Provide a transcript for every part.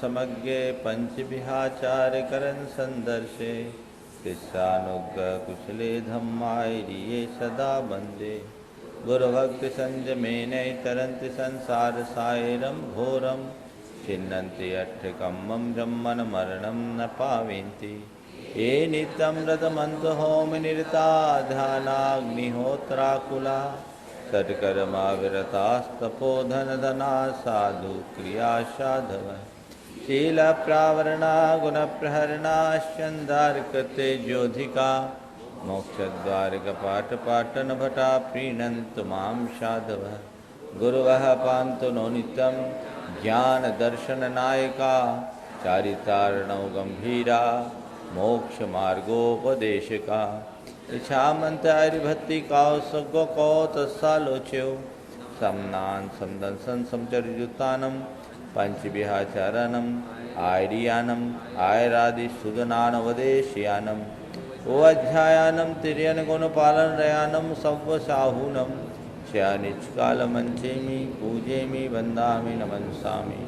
समग्रे पंचविहाचार्य करन संदर्शे कृष्णानुग्रह कुशले धम्माय सदा वंदे गुरुभक्ति संजमेन तरन्ति संसार सायरं घोरं छिन्नन्ति अट्ठकम्मं जम्मन मरणं न पावन्ति ये नित्यं व्रतमन्तो होमनिरता ध्यानाग्निहोत्राकुला सत्कर्मा विरतास्तपोधनधना साधु क्रिया साधव शीलप्रावरणा गुणप्रहरणा स्यन्दार्कते ज्योधिका मोक्षद्वारकपाटपाटनभटा प्रीणन्तु मां साधवः गुरुवः पान्तु नो नित्यं ज्ञानदर्शननायका चारितार्णौ गम्भीरा मोक्षमार्गोपदेशिका इच्छामन्तारिभक्तिकासगोकौतसालोच्यो समनान् समदंसन् समचर्युतानं पंचविहाचारणम् आयर्यानम् आयरादिसुदनानवदेशयानम् ओऽध्यायानं तिर्यनगुणपालनरयानं सव्वसाहूनं शयनिष्कालमञ्चेमि पूजेमि वन्दामि नमन्सामि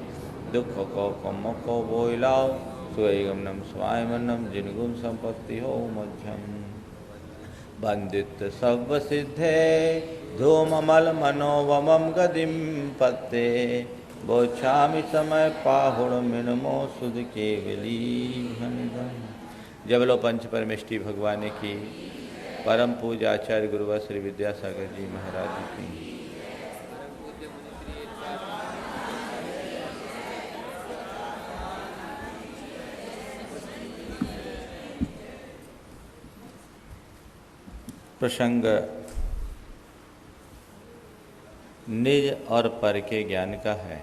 दुःखकोकमको बोयलाओ स्वैगमनं स्वायमनं जिनगुण संपत्ति हो मध्यम वन्दित सर्वसिद्धे धूममल मनोवमं गतिं पत्ते बोच्छामि समय पाहुण मिनमो सुध केवली घनघन। जय बोलो पंच परमेष्टि भगवान की परम पूज्य आचार्य गुरुवर श्री विद्यासागर जी महाराज की। प्रसंग निज और पर के ज्ञान का है।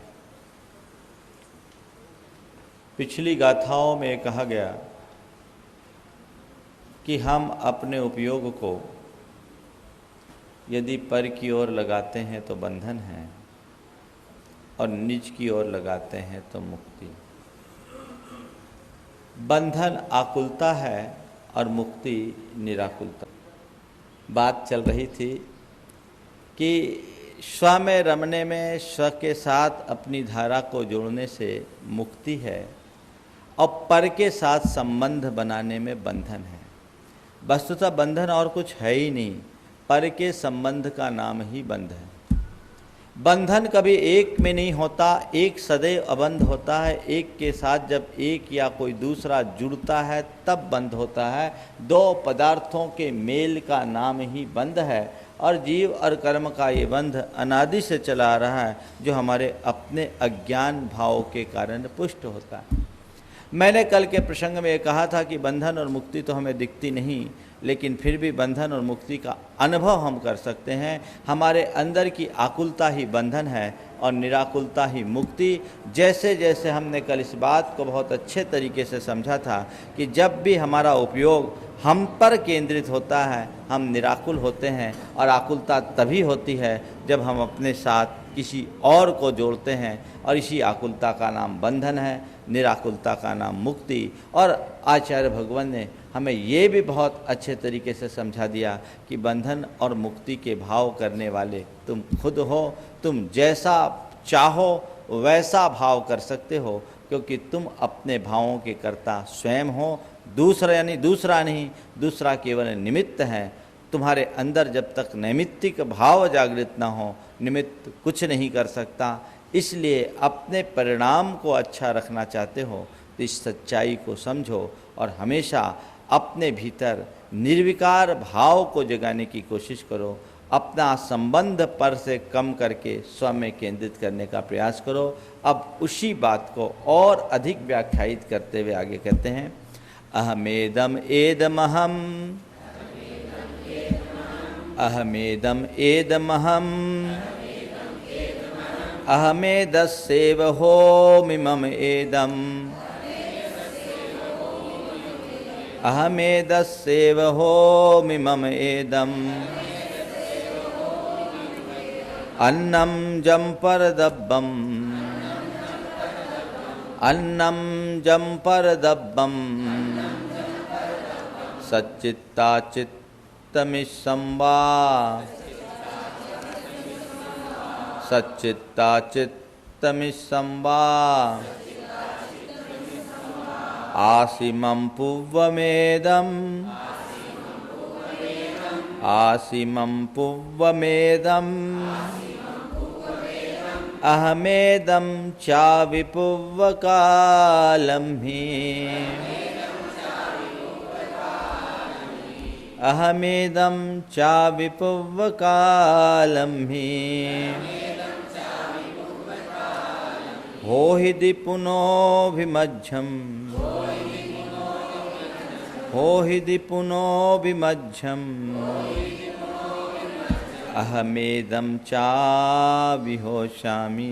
पिछली गाथाओं में कहा गया कि हम अपने उपयोग को यदि पर की ओर लगाते हैं तो बंधन है और निज की ओर लगाते हैं तो मुक्ति। बंधन आकुलता है और मुक्ति निराकुलता। बात चल रही थी कि स्व में रमने में स्व के साथ अपनी धारा को जोड़ने से मुक्ति है और पर के साथ संबंध बनाने में बंधन है। वस्तुतः बंधन और कुछ है ही नहीं, पर के संबंध का नाम ही बंध है। बंधन कभी एक में नहीं होता, एक सदैव अबंध होता है। एक के साथ जब एक या कोई दूसरा जुड़ता है तब बंध होता है। दो पदार्थों के मेल का नाम ही बंध है और जीव और कर्म का ये बंध अनादि से चला आ रहा है, जो हमारे अपने अज्ञान भाव के कारण पुष्ट होता है। मैंने कल के प्रसंग में ये कहा था कि बंधन और मुक्ति तो हमें दिखती नहीं, लेकिन फिर भी बंधन और मुक्ति का अनुभव हम कर सकते हैं। हमारे अंदर की आकुलता ही बंधन है और निराकुलता ही मुक्ति। जैसे जैसे हमने कल इस बात को बहुत अच्छे तरीके से समझा था कि जब भी हमारा उपयोग हम पर केंद्रित होता है हम निराकुल होते हैं, और आकुलता तभी होती है जब हम अपने साथ किसी और को जोड़ते हैं, और इसी आकुलता का नाम बंधन है, निराकुलता का नाम मुक्ति। और आचार्य भगवान ने हमें ये भी बहुत अच्छे तरीके से समझा दिया कि बंधन और मुक्ति के भाव करने वाले तुम खुद हो। तुम जैसा चाहो वैसा भाव कर सकते हो, क्योंकि तुम अपने भावों के कर्ता स्वयं हो। दूसरा नहीं, दूसरा केवल निमित्त है। तुम्हारे अंदर जब तक नैमित्तिक भाव जागृत न हो, निमित्त कुछ नहीं कर सकता। इसलिए अपने परिणाम को अच्छा रखना चाहते हो तो इस सच्चाई को समझो और हमेशा अपने भीतर निर्विकार भाव को जगाने की कोशिश करो। अपना संबंध पर से कम करके स्व में केंद्रित करने का प्रयास करो। अब उसी बात को और अधिक व्याख्यायित करते हुए आगे कहते हैं, अहमेदम एदमहम, अहमेदम एदमहम, अहमेदस्येव होमिमम एदम, अहमेदस्येव होमिमम एदम, अन्नं जम्परदब्बम, अन्नं जम्परदब्बम, सच्चित्ताचित्तमिसंवा, सच्चित्ताचित्तमिसंवा, आसिमं पुव्वमेदम् आसिमं पुव्वमेदम् अहमेदं चाविपुव्वकालं हि अहमेदं चाविपुव्वकालं हि होहि दिपुनोऽभिमध्यम् होहि दिपुनोऽभिमध्यम् अहमेदं चाविहोषामि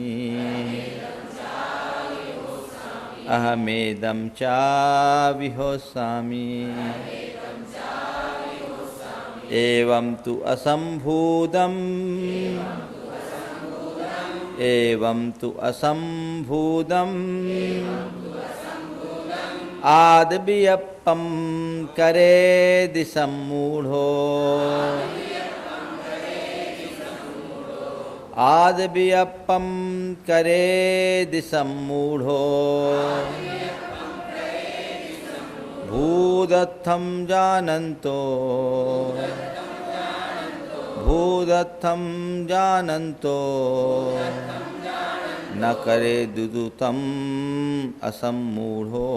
अहमेदं चाविहोषामि एवं तु असम्भूतम् एवं तु असम्भूतम् आदवियप्पं करेदि सम्मूढो आदवियप्पं करेदि सम्मूढो भूदत्थं जानन्तो भूदत्थं जानन्तो न करे दुदुतम् असम्मूढो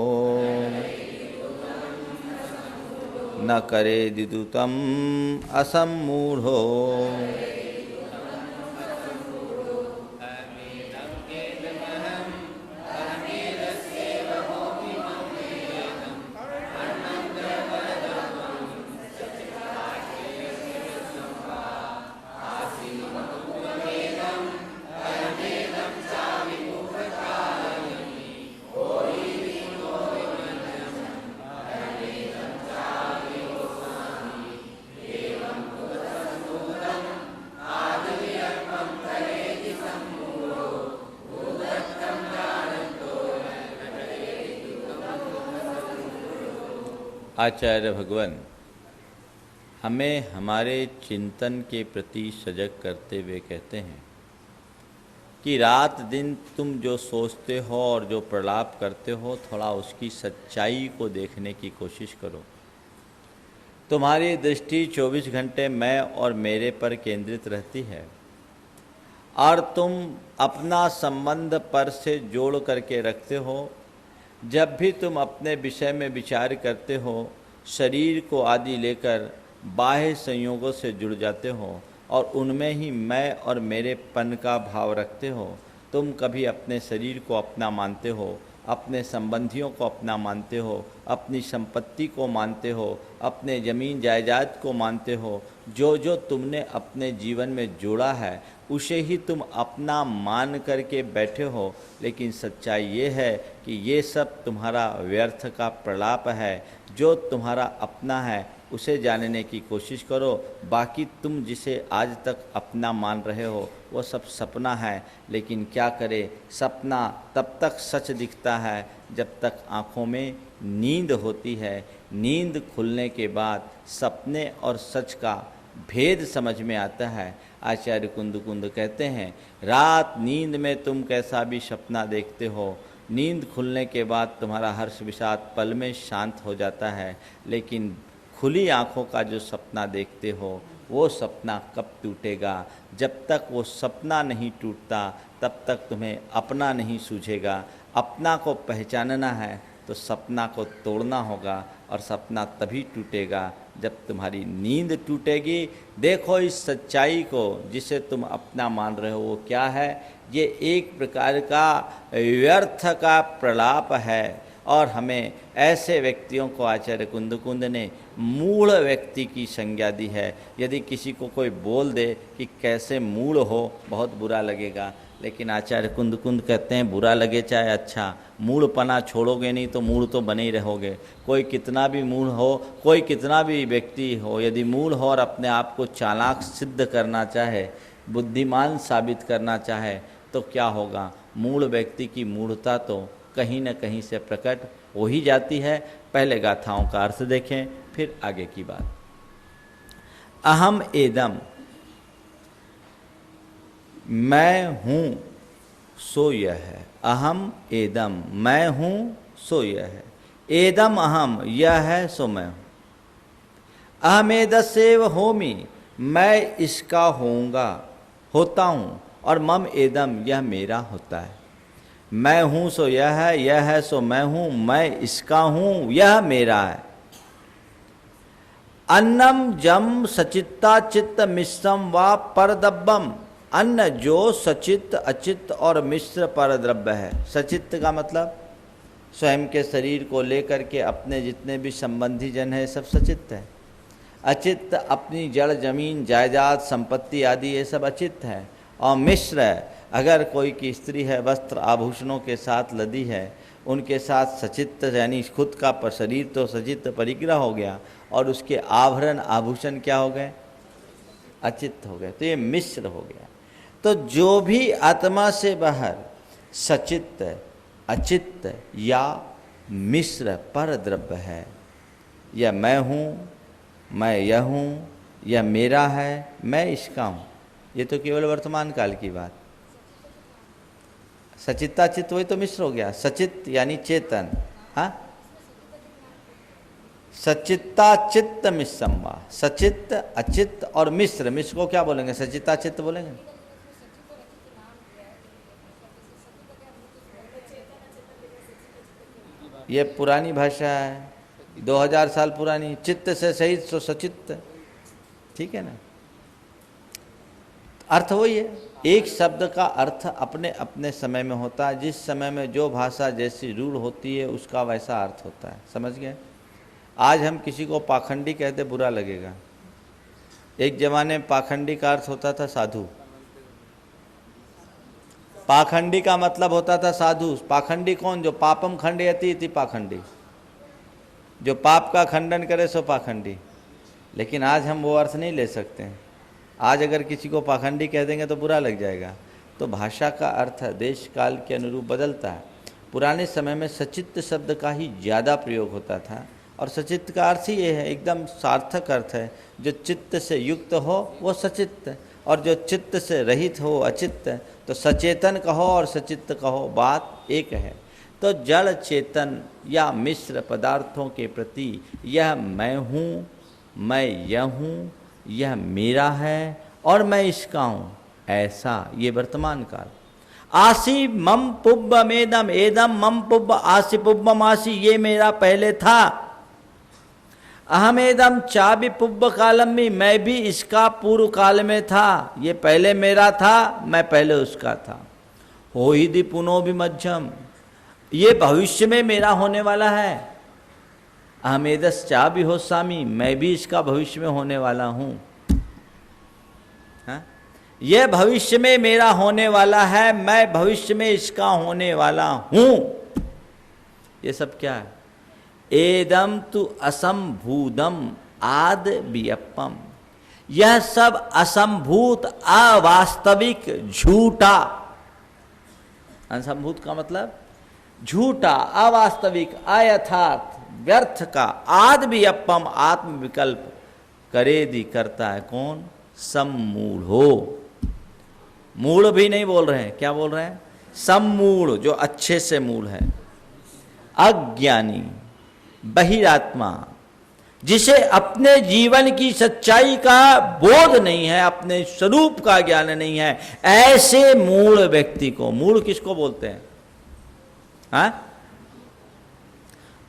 न करे दुदुतम् असम्मूढो आचार्य भगवान हमें हमारे चिंतन के प्रति सजग करते हुए कहते हैं कि रात दिन तुम जो सोचते हो और जो प्रलाप करते हो थोड़ा उसकी सच्चाई को देखने की कोशिश करो। तुम्हारी दृष्टि 24 घंटे मैं और मेरे पर केंद्रित रहती है और तुम अपना संबंध पर से जोड़ करके रखते हो। जब भी तुम अपने विषय में विचार करते हो शरीर को आदि लेकर बाह्य संयोगों से जुड़ जाते हो और उनमें ही मैं और मेरेपन का भाव रखते हो। तुम कभी अपने शरीर को अपना मानते हो, अपने संबंधियों को अपना मानते हो, अपनी संपत्ति को मानते हो, अपने ज़मीन जायदाद को मानते हो। जो जो तुमने अपने जीवन में जोड़ा है उसे ही तुम अपना मान करके बैठे हो। लेकिन सच्चाई ये है कि ये सब तुम्हारा व्यर्थ का प्रलाप है। जो तुम्हारा अपना है उसे जानने की कोशिश करो। बाकी तुम जिसे आज तक अपना मान रहे हो वो सब सपना है। लेकिन क्या करे, सपना तब तक सच दिखता है जब तक आँखों में नींद होती है। नींद खुलने के बाद सपने और सच का भेद समझ में आता है। आचार्य कुंद कहते हैं, रात नींद में तुम कैसा भी सपना देखते हो, नींद खुलने के बाद तुम्हारा हर्ष विषाद पल में शांत हो जाता है। लेकिन खुली आँखों का जो सपना देखते हो वो सपना कब टूटेगा? जब तक वो सपना नहीं टूटता तब तक तुम्हें अपना नहीं सूझेगा। अपना को पहचानना है तो सपना को तोड़ना होगा और सपना तभी टूटेगा जब तुम्हारी नींद टूटेगी। देखो इस सच्चाई को जिसे तुम अपना मान रहे हो वो क्या है? ये एक प्रकार का व्यर्थ का प्रलाप है और हमें ऐसे व्यक्तियों को आचार्य कुंद ने मूढ़ व्यक्ति की संज्ञा दी है। यदि किसी को कोई बोल दे कि कैसे मूढ़ हो, बहुत बुरा लगेगा। लेकिन आचार्य कुंद कहते हैं बुरा लगे चाहे अच्छा, मूढ़पना छोड़ोगे नहीं तो मूढ़ तो बने ही रहोगे। कोई कितना भी मूढ़ हो, कोई कितना भी व्यक्ति हो, यदि मूढ़ हो और अपने आप को चालाक सिद्ध करना चाहे, बुद्धिमान साबित करना चाहे तो क्या होगा? मूढ़ व्यक्ति की मूढ़ता तो कहीं न कहीं से प्रकट हो ही जाती है। पहले गाथाओं का अर्थ देखें फिर आगे की बात। अहम एदम, मैं हूँ सो यह है। अहम एदम, मैं हूँ सो यह है। एदम अहम, यह है सो मैं हूँ। अहमेदस्येव होमि, मैं इसका होऊंगा, होता हूँ। और मम एदम, यह मेरा होता है। मैं हूँ सो यह है सो मैं हूँ, मैं इसका हूँ, यह मेरा है। अन्नम जम सचित्ता चित्त मिश्रम व परद्रव्यम, अन्न जो सचित्त अचित्त और मिश्र परद्रव्य है। सचित्त का मतलब स्वयं के शरीर को लेकर के अपने जितने भी संबंधी जन है सब सचित्त है। अचित्त अपनी जड़ जमीन जायदाद संपत्ति आदि ये सब अचित्त है। और मिश्र है, अगर कोई की स्त्री है वस्त्र आभूषणों के साथ लदी है, उनके साथ सचित्त यानी खुद का शरीर तो सचित्त परिग्रह हो गया और उसके आभरण आभूषण क्या हो गए, अचित्त हो गए, तो ये मिश्र हो गया। तो जो भी आत्मा से बाहर सचित्त अचित्त या मिश्र पर द्रव्य है, यह मैं हूँ, मैं यह हूँ, यह मेरा है, मैं इसका हूँ, ये तो केवल वर्तमान काल की बात। सचित्ता चित्त वही तो मिश्र हो गया। सचित्त यानी चेतन, हाँ, सचित्ता चित्त मिश्रम, सचित्त अचित्त और मिश्र, मिश्र को क्या बोलेंगे, सचित्ता चित्त बोलेंगे। ये पुरानी भाषा है, 2000 साल पुरानी। चित्त से सहित सो सचित्त, ठीक है ना। अर्थ वही है, एक शब्द का अर्थ अपने अपने समय में होता है। जिस समय में जो भाषा जैसी रूढ़ होती है उसका वैसा अर्थ होता है, समझ गए। आज हम किसी को पाखंडी कहते बुरा लगेगा। एक जमाने में पाखंडी का अर्थ होता था साधु। पाखंडी का मतलब होता था साधु। पाखंडी कौन, जो पापम खंडयति इति पाखंडी, जो पाप का खंडन करे सो पाखंडी। लेकिन आज हम वो अर्थ नहीं ले सकते हैं। आज अगर किसी को पाखंडी कह देंगे तो बुरा लग जाएगा। तो भाषा का अर्थ देश काल के अनुरूप बदलता है। पुराने समय में सचित्त शब्द का ही ज़्यादा प्रयोग होता था, और सचित्त का अर्थ ही ये है, एकदम सार्थक अर्थ है। जो चित्त से युक्त हो वो सचित्त, और जो चित्त से रहित हो अचित्त। तो सचेतन कहो और सचित्त कहो, बात एक है। तो जड़ चेतन या मिश्र पदार्थों के प्रति यह मैं हूँ, मैं यह हूँ, यह मेरा है और मैं इसका हूँ, ऐसा ये वर्तमान काल। आसी मम पुब्बम एदम, एदम मम पुब्ब आसी पुब्बम आसी, ये मेरा पहले था। अहमेदम चाबी पुब्ब कालम में, मैं भी इसका पूर्व काल में था। ये पहले मेरा था, मैं पहले उसका था। हो ही दि पुनो भी मध्यम, ये भविष्य में मेरा होने वाला है। अहमेदस चा भी हो सामी, मैं भी इसका भविष्य में होने वाला हूँ। हाँ? यह भविष्य में मेरा होने वाला है, मैं भविष्य में इसका होने वाला हूँ। ये सब क्या है? एदम तु असंभूतम आद वियप्पम, यह सब असंभूत अवास्तविक झूठा। असंभूत का मतलब झूठा, अवास्तविक, अयथार्थ, व्यर्थ का। आद वियप्पम आत्म विकल्प करेदि करता है कौन? सम्मूढ़ो। मूढ़ भी नहीं बोल रहे हैं, क्या बोल रहे हैं? सम्मूढ़, जो अच्छे से मूढ़ है। अज्ञानी, बहिरात्मा, जिसे अपने जीवन की सच्चाई का बोध नहीं है, अपने स्वरूप का ज्ञान नहीं है, ऐसे मूढ़ व्यक्ति को, मूढ़ किसको बोलते हैं? हाँ?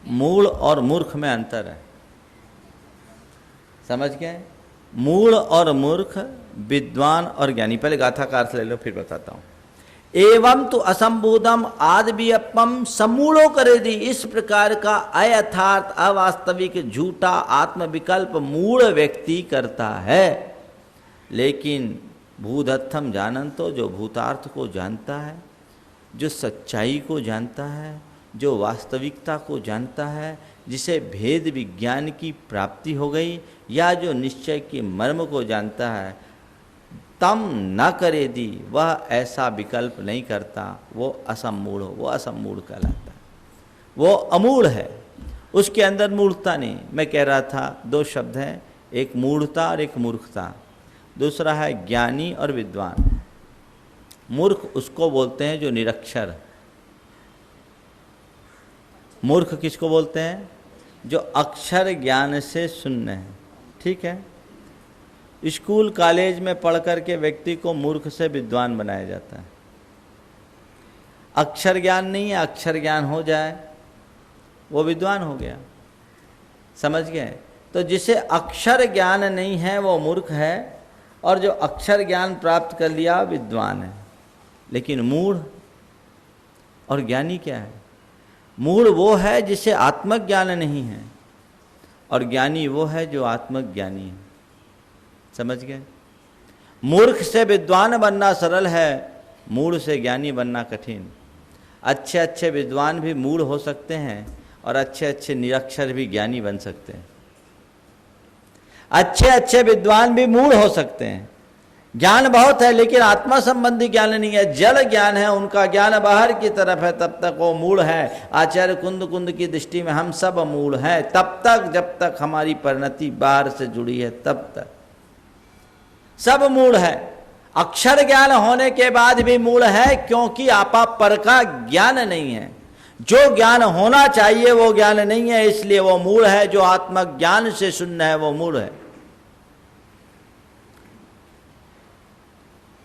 मूढ़ और मूर्ख में अंतर है, समझ गए? मूढ़ और मूर्ख, विद्वान और ज्ञानी। पहले गाथा का अर्थ ले लो फिर बताता हूं। एवं तो असंबोधम आदवियप्पम समूढ़ो करेदि, इस प्रकार का अयथार्थ अवास्तविक झूठा आत्मविकल्प मूढ़ व्यक्ति करता है। लेकिन भूधत्थम जानन, तो जो भूतार्थ को जानता है, जो सच्चाई को जानता है, जो वास्तविकता को जानता है, जिसे भेद विज्ञान की प्राप्ति हो गई, या जो निश्चय के मर्म को जानता है, तम न करे दी, वह ऐसा विकल्प नहीं करता। वो असमूढ़, वो असमूढ़ कहलाता है। वो अमूढ़ है, उसके अंदर मूढ़ता नहीं। मैं कह रहा था दो शब्द हैं, एक मूढ़ता और एक मूर्खता। दूसरा है ज्ञानी और विद्वान। मूर्ख उसको बोलते हैं जो निरक्षर, मूर्ख किसको बोलते हैं? जो अक्षर ज्ञान से शून्य है। ठीक है, स्कूल कॉलेज में पढ़ कर के व्यक्ति को मूर्ख से विद्वान बनाया जाता है। अक्षर ज्ञान नहीं है, अक्षर ज्ञान हो जाए वो विद्वान हो गया। समझ गए? तो जिसे अक्षर ज्ञान नहीं है वो मूर्ख है, और जो अक्षर ज्ञान प्राप्त कर लिया विद्वान है। लेकिन मूढ़ और ज्ञानी क्या है? मूढ़ वो है जिसे आत्मज्ञान नहीं है, और ज्ञानी वो है जो आत्मज्ञानी है। समझ गए? मूर्ख से विद्वान बनना सरल है, मूढ़ से ज्ञानी बनना कठिन। अच्छे अच्छे विद्वान भी मूढ़ हो सकते हैं, और अच्छे अच्छे निरक्षर भी ज्ञानी बन सकते हैं। अच्छे अच्छे विद्वान भी मूढ़ हो सकते हैं। ज्ञान बहुत है लेकिन आत्मा संबंधी ज्ञान नहीं है, जड़ ज्ञान है, उनका ज्ञान बाहर की तरफ है, तब तक वो मूढ़ है। आचार्य कुंद कुंद की दृष्टि में हम सब मूढ़ हैं तब तक जब तक हमारी परिणति बाहर से जुड़ी है, तब तक सब मूढ़ है। अक्षर ज्ञान होने के बाद भी मूढ़ है, क्योंकि आपा पर का ज्ञान नहीं है। जो ज्ञान होना चाहिए वो ज्ञान नहीं है, इसलिए वो मूढ़ है। जो आत्मज्ञान से शून्य है वो मूढ़ है।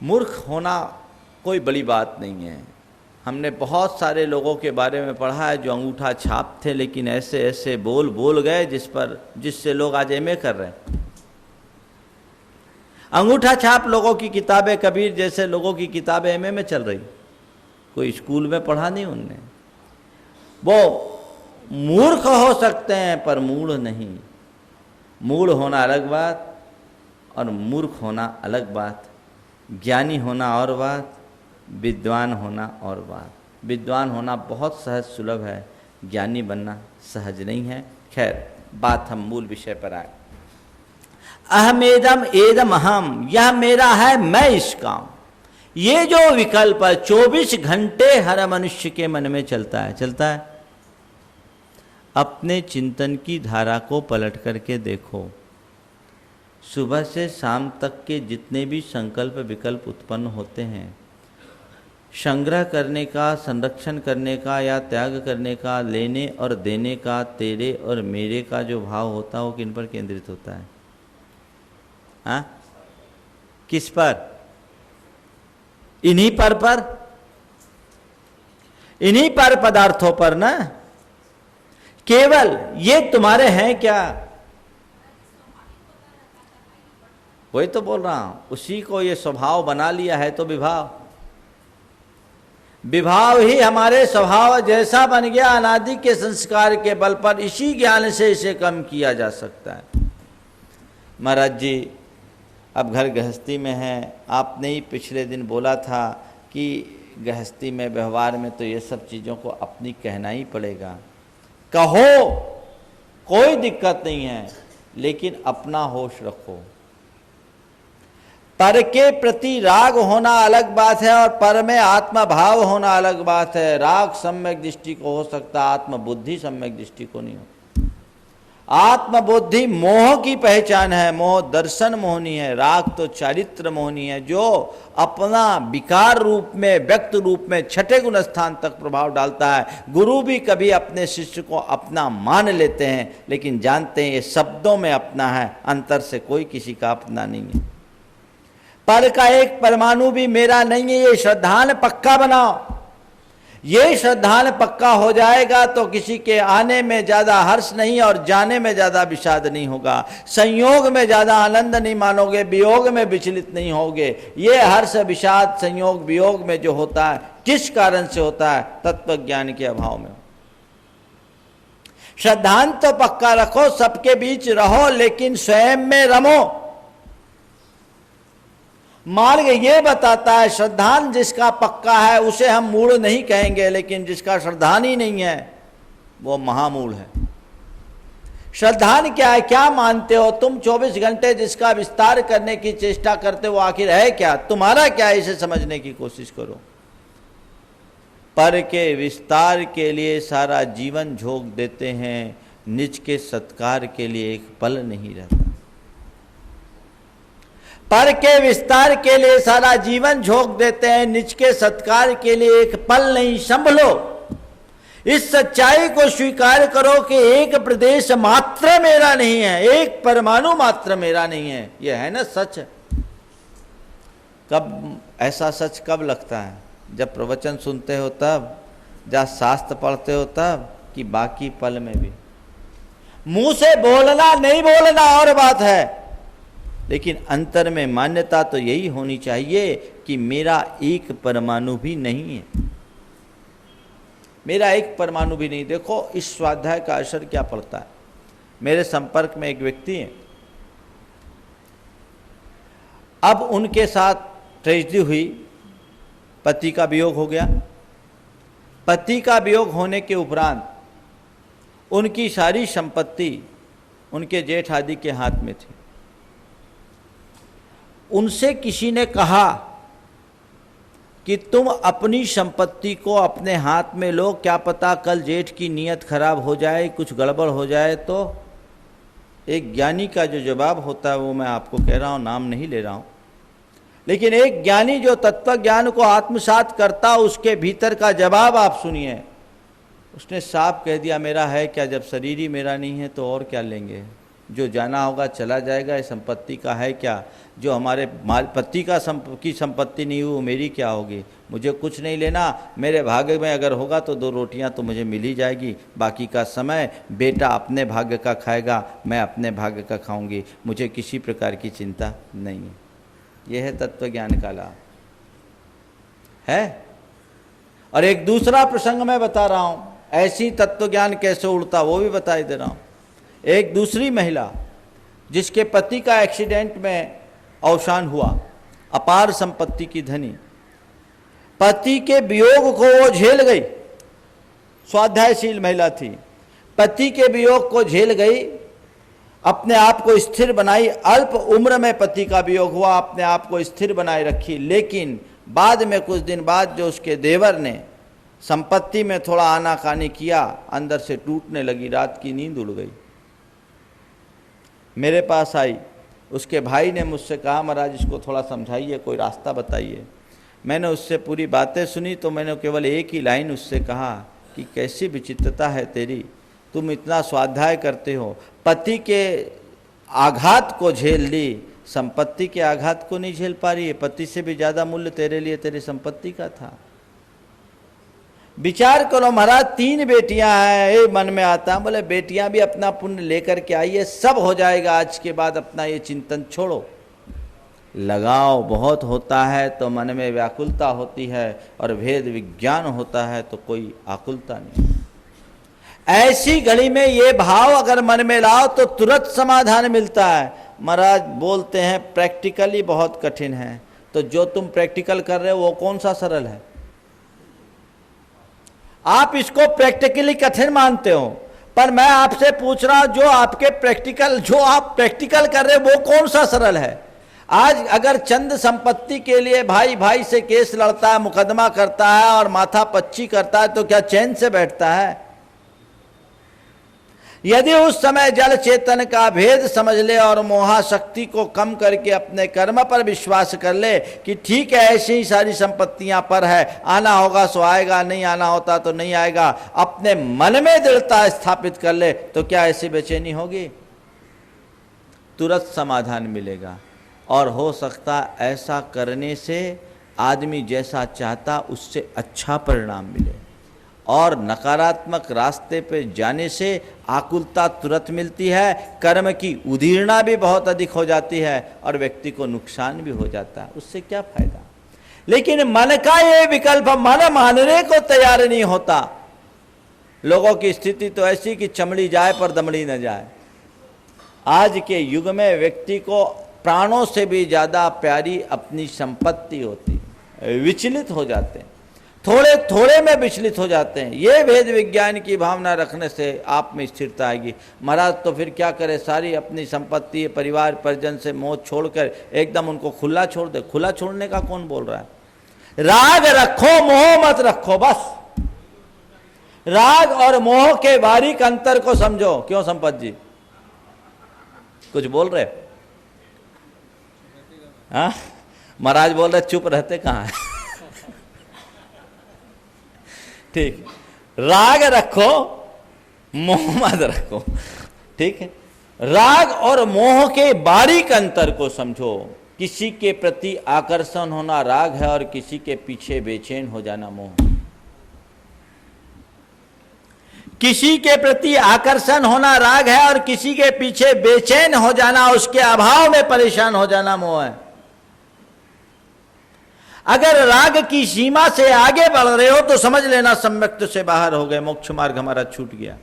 मूर्ख होना कोई बड़ी बात नहीं है। हमने बहुत सारे लोगों के बारे में पढ़ा है जो अंगूठा छाप थे, लेकिन ऐसे ऐसे बोल गए जिससे लोग आज एमए कर रहे हैं। अंगूठा छाप लोगों की किताबें, कबीर जैसे लोगों की किताबें एमए में चल रही, कोई स्कूल में पढ़ा नहीं उनने। वो मूर्ख हो सकते हैं पर मूढ़ नहीं। मूढ़ होना अलग बात और मूर्ख होना अलग बात। ज्ञानी होना और बात, विद्वान होना और बात। विद्वान होना बहुत सहज सुलभ है, ज्ञानी बनना सहज नहीं है। खैर, बात हम मूल विषय पर आए। अहमेदम एदम अहम, यह मेरा है, मैं इसका हूं। ये जो विकल्प 24 घंटे हर मनुष्य के मन में चलता है। अपने चिंतन की धारा को पलट करके देखो। सुबह से शाम तक के जितने भी संकल्प विकल्प उत्पन्न होते हैं, संग्रह करने का, संरक्षण करने का या त्याग करने का, लेने और देने का, तेरे और मेरे का जो भाव होता है वो किन पर केंद्रित होता है? हाँ, किस पर? इन्हीं पर इन्हीं पर पदार्थों पर ना। केवल ये तुम्हारे हैं क्या? वही तो बोल रहा हूं, उसी को ये स्वभाव बना लिया है तो विभाव ही हमारे स्वभाव जैसा बन गया। अनादि के संस्कार के बल पर इसी ज्ञान से इसे कम किया जा सकता है। महाराज जी अब घर गृहस्थी में है। आपने ही पिछले दिन बोला था कि गृहस्थी में, व्यवहार में तो ये सब चीज़ों को अपनी कहना ही पड़ेगा। कहो, कोई दिक्कत नहीं है, लेकिन अपना होश रखो। पर के प्रति राग होना अलग बात है और पर में आत्मा भाव होना अलग बात है। राग सम्यक दृष्टि को हो सकता है, आत्मबुद्धि सम्यक दृष्टि को नहीं हो। आत्मबुद्धि मोह की पहचान है, मोह दर्शन मोहनी है, राग तो चारित्र मोहनी है, जो अपना विकार रूप में, व्यक्त रूप में छठे गुण स्थान तक प्रभाव डालता है। गुरु भी कभी अपने शिष्य को अपना मान लेते हैं, लेकिन जानते हैं ये शब्दों में अपना है, अंतर से कोई किसी का अपना नहीं है। पर का एक परमाणु भी मेरा नहीं है, ये श्रद्धान पक्का बनाओ। ये श्रद्धान पक्का हो जाएगा तो किसी के आने में ज्यादा हर्ष नहीं और जाने में ज्यादा विषाद नहीं होगा। संयोग में ज्यादा आनंद नहीं मानोगे, वियोग में विचलित नहीं होगे। ये हर्ष विषाद संयोग वियोग में जो होता है, किस कारण से होता है? तत्व ज्ञान के अभाव में। श्रद्धान तो पक्का रखो, सबके बीच रहो, लेकिन स्वयं में रमो। मार्ग ये बताता है, श्रद्धान जिसका पक्का है उसे हम मूढ़ नहीं कहेंगे, लेकिन जिसका श्रद्धान ही नहीं है वो महामूढ़ है। श्रद्धान क्या है? क्या मानते हो तुम? 24 घंटे जिसका विस्तार करने की चेष्टा करते हो, आखिर है क्या? तुम्हारा क्या है? इसे समझने की कोशिश करो। पर के विस्तार के लिए सारा जीवन झोंक देते हैं, निज के सत्कार के लिए एक पल नहीं रहता। पर के विस्तार के लिए सारा जीवन झोंक देते हैं, निज के सत्कार के लिए एक पल नहीं। संभलो, इस सच्चाई को स्वीकार करो कि एक प्रदेश मात्र मेरा नहीं है, एक परमाणु मात्र मेरा नहीं है। यह है ना सच। कब ऐसा सच कब लगता है? जब प्रवचन सुनते हो तब, जब शास्त्र पढ़ते हो तब, कि बाकी पल में भी? मुंह से बोलना नहीं बोलना और बात है, लेकिन अंतर में मान्यता तो यही होनी चाहिए कि मेरा एक परमाणु भी नहीं है, मेरा एक परमाणु भी नहीं। देखो इस स्वाध्याय का असर क्या पड़ता है। मेरे संपर्क में एक व्यक्ति है, अब उनके साथ ट्रेजेडी हुई, पति का वियोग हो गया। पति का वियोग होने के उपरांत उनकी सारी संपत्ति उनके जेठ आदि के हाथ में थी। उनसे किसी ने कहा कि तुम अपनी संपत्ति को अपने हाथ में लो, क्या पता कल जेठ की नीयत खराब हो जाए, कुछ गड़बड़ हो जाए तो। एक ज्ञानी का जो जवाब होता है वो मैं आपको कह रहा हूँ, नाम नहीं ले रहा हूँ, लेकिन एक ज्ञानी जो तत्व ज्ञान को आत्मसात करता, उसके भीतर का जवाब आप सुनिए। उसने साफ कह दिया, मेरा है क्या, जब शरीर ही मेरा नहीं है तो और क्या लेंगे, जो जाना होगा चला जाएगा, इस संपत्ति का है क्या, जो हमारे पति की संपत्ति नहीं हुई वो मेरी क्या होगी, मुझे कुछ नहीं लेना, मेरे भाग्य में अगर होगा तो 2 रोटियां तो मुझे मिल ही जाएगी, बाकी का समय बेटा अपने भाग्य का खाएगा, मैं अपने भाग्य का खाऊंगी, मुझे किसी प्रकार की चिंता नहीं है। यह है तत्व ज्ञान का लाभ है। और एक दूसरा प्रसंग मैं बता रहा हूं, ऐसी तत्व ज्ञान कैसे उड़ता वो भी बता दे रहा हूं। एक दूसरी महिला जिसके पति का एक्सीडेंट में अवसान हुआ, अपार संपत्ति की धनी, पति के वियोग को वो झेल गई, स्वाध्यायशील महिला थी, पति के वियोग को झेल गई, अपने आप को स्थिर बनाई। अल्प उम्र में पति का वियोग हुआ, अपने आप को स्थिर बनाए रखी, लेकिन बाद में कुछ दिन बाद जो उसके देवर ने संपत्ति में थोड़ा आनाकानी किया, अंदर से टूटने लगी, रात की नींद उड़ गई। मेरे पास आई, उसके भाई ने मुझसे कहा महाराज इसको थोड़ा समझाइए, कोई रास्ता बताइए। मैंने उससे पूरी बातें सुनी तो मैंने केवल एक ही लाइन उससे कहा कि कैसी विचित्रता है तेरी, तुम इतना स्वाध्याय करते हो, पति के आघात को झेल ली, संपत्ति के आघात को नहीं झेल पा रही है। पति से भी ज़्यादा मूल्य तेरे लिए तेरी संपत्ति का था। विचार करो महाराज, 3 बेटियां हैं, ये मन में आता, बोले बेटियां भी अपना पुण्य लेकर के आइए, सब हो जाएगा, आज के बाद अपना ये चिंतन छोड़ो। लगाव बहुत होता है तो मन में व्याकुलता होती है, और भेद विज्ञान होता है तो कोई आकुलता नहीं। ऐसी घड़ी में ये भाव अगर मन में लाओ तो तुरंत समाधान मिलता है। महाराज बोलते हैं प्रैक्टिकली बहुत कठिन है, तो जो तुम प्रैक्टिकल कर रहे हो वो कौन सा सरल है? आप इसको प्रैक्टिकली कठिन मानते हो, पर मैं आपसे पूछ रहा हूं जो आप प्रैक्टिकल कर रहे हो वो कौन सा सरल है? आज अगर चंद संपत्ति के लिए भाई भाई से केस लड़ता है, मुकदमा करता है और माथा पच्ची करता है, तो क्या चैन से बैठता है? यदि उस समय जल चेतन का भेद समझ ले और मोहाशक्ति को कम करके अपने कर्म पर विश्वास कर ले कि ठीक है ऐसी ही सारी संपत्तियां पर है, आना होगा सो आएगा, नहीं आना होता तो नहीं आएगा, अपने मन में दृढ़ता स्थापित कर ले, तो क्या ऐसी बेचैनी होगी? तुरंत समाधान मिलेगा। और हो सकता ऐसा करने से आदमी जैसा चाहता उससे अच्छा परिणाम मिले, और नकारात्मक रास्ते पे जाने से आकुलता तुरंत मिलती है, कर्म की उदीर्णा भी बहुत अधिक हो जाती है और व्यक्ति को नुकसान भी हो जाता है। उससे क्या फायदा? लेकिन मन का ये विकल्प मन मानने को तैयार नहीं होता। लोगों की स्थिति तो ऐसी कि चमड़ी जाए पर दमड़ी न जाए। आज के युग में व्यक्ति को प्राणों से भी ज़्यादा प्यारी अपनी संपत्ति होती है। विचलित हो जाते हैं, थोड़े थोड़े में विचलित हो जाते हैं। ये भेद विज्ञान की भावना रखने से आप में स्थिरता आएगी। महाराज तो फिर क्या करे, सारी अपनी संपत्ति परिवार परिजन से मोह छोड़कर एकदम उनको खुला छोड़ दे। खुला छोड़ने का कौन बोल रहा है? राग रखो, मोह मत रखो, बस। राग और मोह के बारीक अंतर को समझो। क्यों संपत जी कुछ बोल रहे? हाँ, महाराज बोल रहे चुप रहते कहाँ है? ठीक, राग रखो, मोह मत रखो। ठीक है, राग और मोह के बारीक अंतर को समझो। किसी के प्रति आकर्षण होना राग है और किसी के पीछे बेचैन हो जाना मोह। किसी के प्रति आकर्षण होना राग है और किसी के पीछे बेचैन हो जाना, उसके अभाव में परेशान हो जाना मोह है। अगर राग की सीमा से आगे बढ़ रहे हो तो समझ लेना सम्यक्त से बाहर हो गए, मोक्ष मार्ग हमारा छूट गया।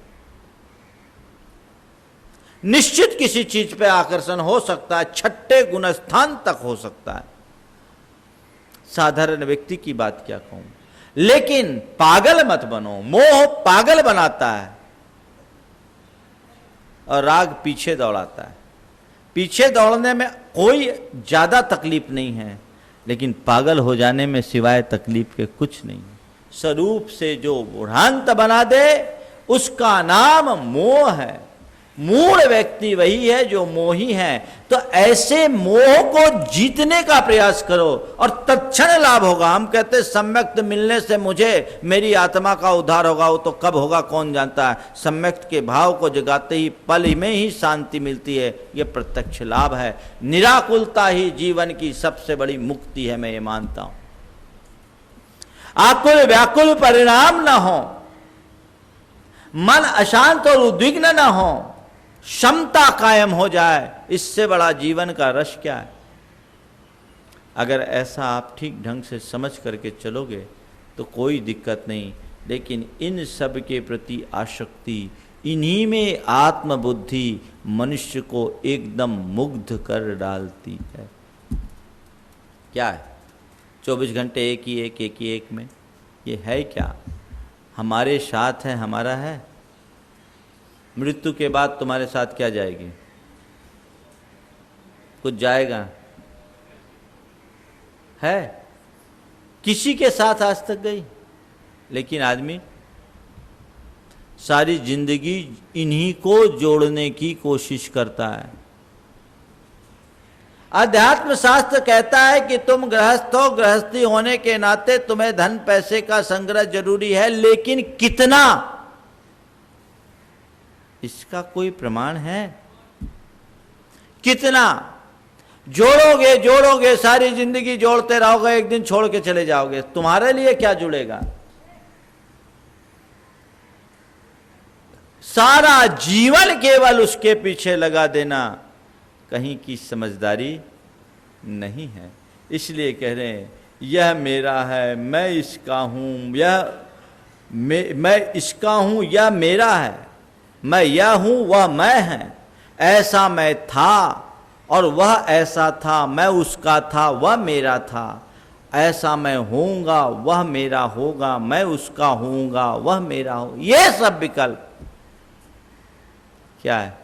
निश्चित किसी चीज पे आकर्षण हो सकता है, छठे गुणस्थान तक हो सकता है, साधारण व्यक्ति की बात क्या कहूं। लेकिन पागल मत बनो, मोह पागल बनाता है और राग पीछे दौड़ाता है। पीछे दौड़ने में कोई ज्यादा तकलीफ नहीं है, लेकिन पागल हो जाने में सिवाय तकलीफ के कुछ नहीं। स्वरूप से जो भ्रांत बना दे उसका नाम मोह है। मूल व्यक्ति वही है जो मोही है। तो ऐसे मोह को जीतने का प्रयास करो और तत्क्षण लाभ होगा। हम कहते हैं सम्यक्त मिलने से मुझे मेरी आत्मा का उद्धार होगा, वो तो कब होगा कौन जानता है। सम्यक्त के भाव को जगाते ही पल में ही शांति मिलती है, ये प्रत्यक्ष लाभ है। निराकुलता ही जीवन की सबसे बड़ी मुक्ति है, मैं ये मानता हूं। आकुल व्याकुल परिणाम न हो, मन अशांत और उद्विग्न न हो, क्षमता कायम हो जाए, इससे बड़ा जीवन का रस क्या है। अगर ऐसा आप ठीक ढंग से समझ करके चलोगे तो कोई दिक्कत नहीं। लेकिन इन सब के प्रति आसक्ति, इन्हीं में आत्मबुद्धि मनुष्य को एकदम मुग्ध कर डालती है। क्या है 24 घंटे एक ही एक में, ये है क्या? हमारे साथ है, हमारा है। मृत्यु के बाद तुम्हारे साथ क्या जाएगी? कुछ जाएगा है? किसी के साथ आज तक गई? लेकिन आदमी सारी जिंदगी इन्हीं को जोड़ने की कोशिश करता है। अध्यात्म शास्त्र कहता है कि तुम गृहस्थ हो, गृहस्थी होने के नाते तुम्हें धन पैसे का संग्रह जरूरी है, लेकिन कितना, इसका कोई प्रमाण है? कितना जोड़ोगे जोड़ोगे, सारी जिंदगी जोड़ते रहोगे, एक दिन छोड़ के चले जाओगे, तुम्हारे लिए क्या जुड़ेगा? सारा जीवन केवल उसके पीछे लगा देना कहीं की समझदारी नहीं है। इसलिए कह रहे हैं यह मेरा है, मैं इसका हूं, यह मैं इसका हूं, यह मेरा है, मैं यह हूं वह मैं है। ऐसा मैं था और वह ऐसा था, मैं उसका था वह मेरा था। ऐसा मैं होऊंगा वह मेरा होगा, मैं उसका होऊंगा वह मेरा हो। ये सब विकल्प क्या है?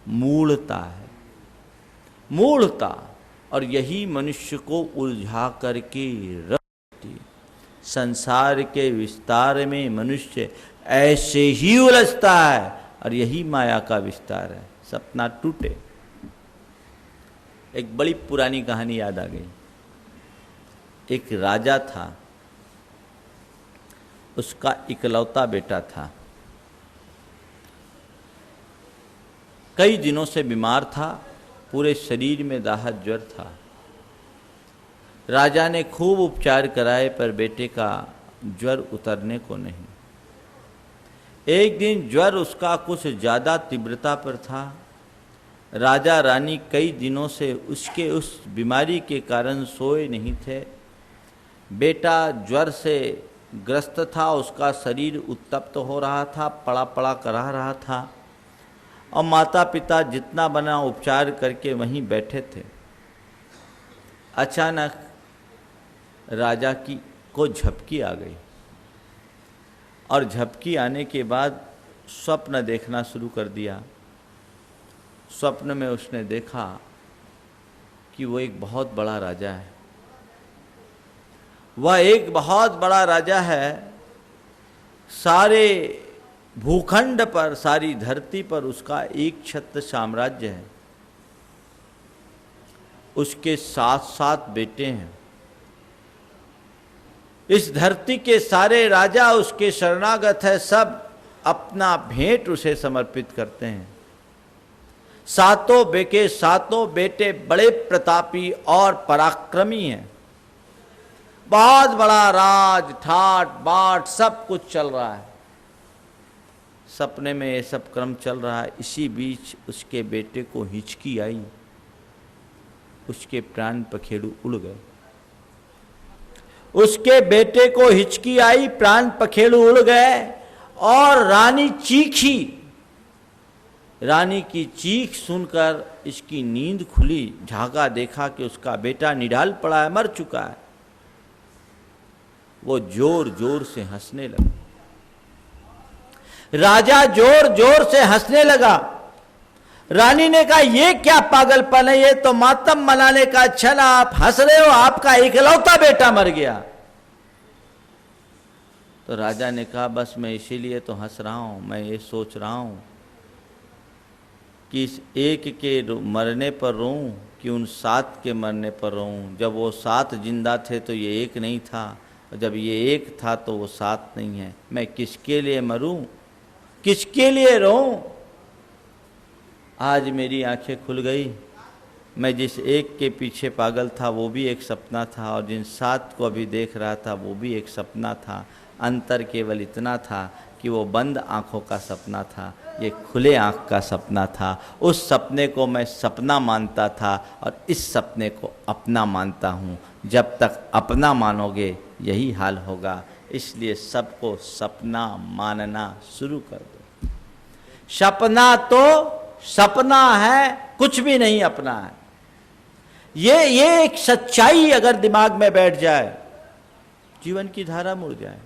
मूढ़ता है, मूढ़ता। और यही मनुष्य को उलझा करके रखती है। संसार के विस्तार में मनुष्य ऐसे ही उलझता है और यही माया का विस्तार है। सपना टूटे। एक बड़ी पुरानी कहानी याद आ गई। एक राजा था, उसका इकलौता बेटा था, कई दिनों से बीमार था, पूरे शरीर में दाहत ज्वर था। राजा ने खूब उपचार कराए पर बेटे का ज्वर उतरने को नहीं। एक दिन ज्वर उसका कुछ ज़्यादा तीव्रता पर था। राजा रानी कई दिनों से उसके उस बीमारी के कारण सोए नहीं थे। बेटा ज्वर से ग्रस्त था, उसका शरीर उत्तप्त हो रहा था, पड़ा पड़ा करा रहा था और माता पिता जितना बना उपचार करके वहीं बैठे थे। अचानक राजा को झपकी आ गई और झपकी आने के बाद स्वप्न देखना शुरू कर दिया। स्वप्न में उसने देखा कि वो एक बहुत बड़ा राजा है। वह एक बहुत बड़ा राजा है, सारे भूखंड पर, सारी धरती पर उसका एक छत्र साम्राज्य है। उसके 7 बेटे हैं। इस धरती के सारे राजा उसके शरणागत है, सब अपना भेंट उसे समर्पित करते हैं। सातों बेटे बड़े प्रतापी और पराक्रमी हैं। बहुत बड़ा राज ठाट बाट सब कुछ चल रहा है। सपने में ये सब क्रम चल रहा है। इसी बीच उसके बेटे को हिचकी आई, उसके प्राण पखेरु उड़ गए। उसके बेटे को हिचकी आई, प्राण पखेरु उड़ गए और रानी चीखी। रानी की चीख सुनकर इसकी नींद खुली, झांका, देखा कि उसका बेटा निढाल पड़ा है, मर चुका है। वो जोर जोर से हंसने लगा। राजा जोर जोर से हंसने लगा। रानी ने कहा, ये क्या पागलपन है, ये तो मातम मनाने का क्षण, आप हंस रहे हो, आपका इकलौता बेटा मर गया। तो राजा ने कहा, बस मैं इसीलिए तो हंस रहा हूं, मैं ये सोच रहा हूं कि इस एक के मरने पर रोऊं कि उन 7 के मरने पर रोऊं। जब वो 7 जिंदा थे तो ये एक नहीं था, और जब ये एक था तो वो 7 नहीं है। मैं किसके लिए मरूं, किसके लिए रोऊं? आज मेरी आंखें खुल गई। मैं जिस एक के पीछे पागल था वो भी एक सपना था, और जिन 7 को अभी देख रहा था वो भी एक सपना था। अंतर केवल इतना था कि वो बंद आंखों का सपना था, ये खुले आंख का सपना था। उस सपने को मैं सपना मानता था और इस सपने को अपना मानता हूँ। जब तक अपना मानोगे यही हाल होगा। इसलिए सबको सपना मानना शुरू कर दो। सपना तो सपना है, कुछ भी नहीं अपना है। ये एक सच्चाई अगर दिमाग में बैठ जाए, जीवन की धारा मुड़ जाए।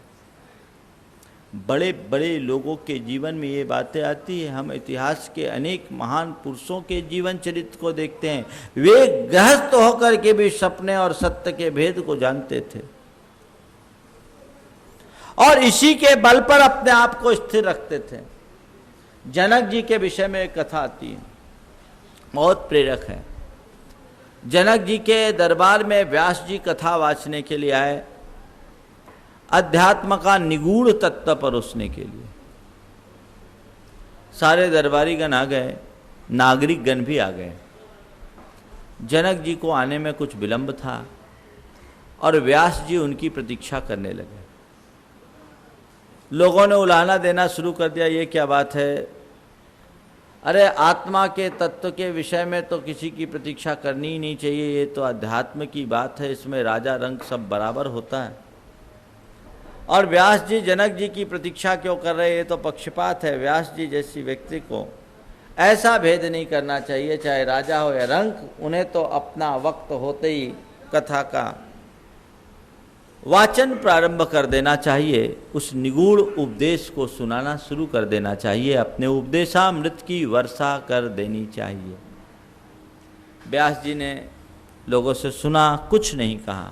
बड़े बड़े लोगों के जीवन में ये बातें आती है। हम इतिहास के अनेक महान पुरुषों के जीवन चरित्र को देखते हैं, वे गृहस्थ होकर के भी सपने और सत्य के भेद को जानते थे और इसी के बल पर अपने आप को स्थिर रखते थे। जनक जी के विषय में एक कथा आती है, बहुत प्रेरक है। जनक जी के दरबार में व्यास जी कथा वाचने के लिए आए, अध्यात्म का निगूढ़ तत्व परोसने के लिए। सारे दरबारीगण आ गए, नागरिकगण भी आ गए। जनक जी को आने में कुछ विलंब था और व्यास जी उनकी प्रतीक्षा करने लगे। लोगों ने उलाहना देना शुरू कर दिया, ये क्या बात है, अरे आत्मा के तत्व के विषय में तो किसी की प्रतीक्षा करनी ही नहीं चाहिए, ये तो अध्यात्म की बात है, इसमें राजा रंग सब बराबर होता है। और व्यास जी जनक जी की प्रतीक्षा क्यों कर रहे हैं, ये तो पक्षपात है। व्यास जी जैसी व्यक्ति को ऐसा भेद नहीं करना चाहिए, चाहे राजा हो या रंक। उन्हें तो अपना वक्त होते ही कथा का वाचन प्रारंभ कर देना चाहिए, उस निगूढ़ उपदेश को सुनाना शुरू कर देना चाहिए, अपने उपदेशामृत की वर्षा कर देनी चाहिए। व्यास जी ने लोगों से सुना, कुछ नहीं कहा।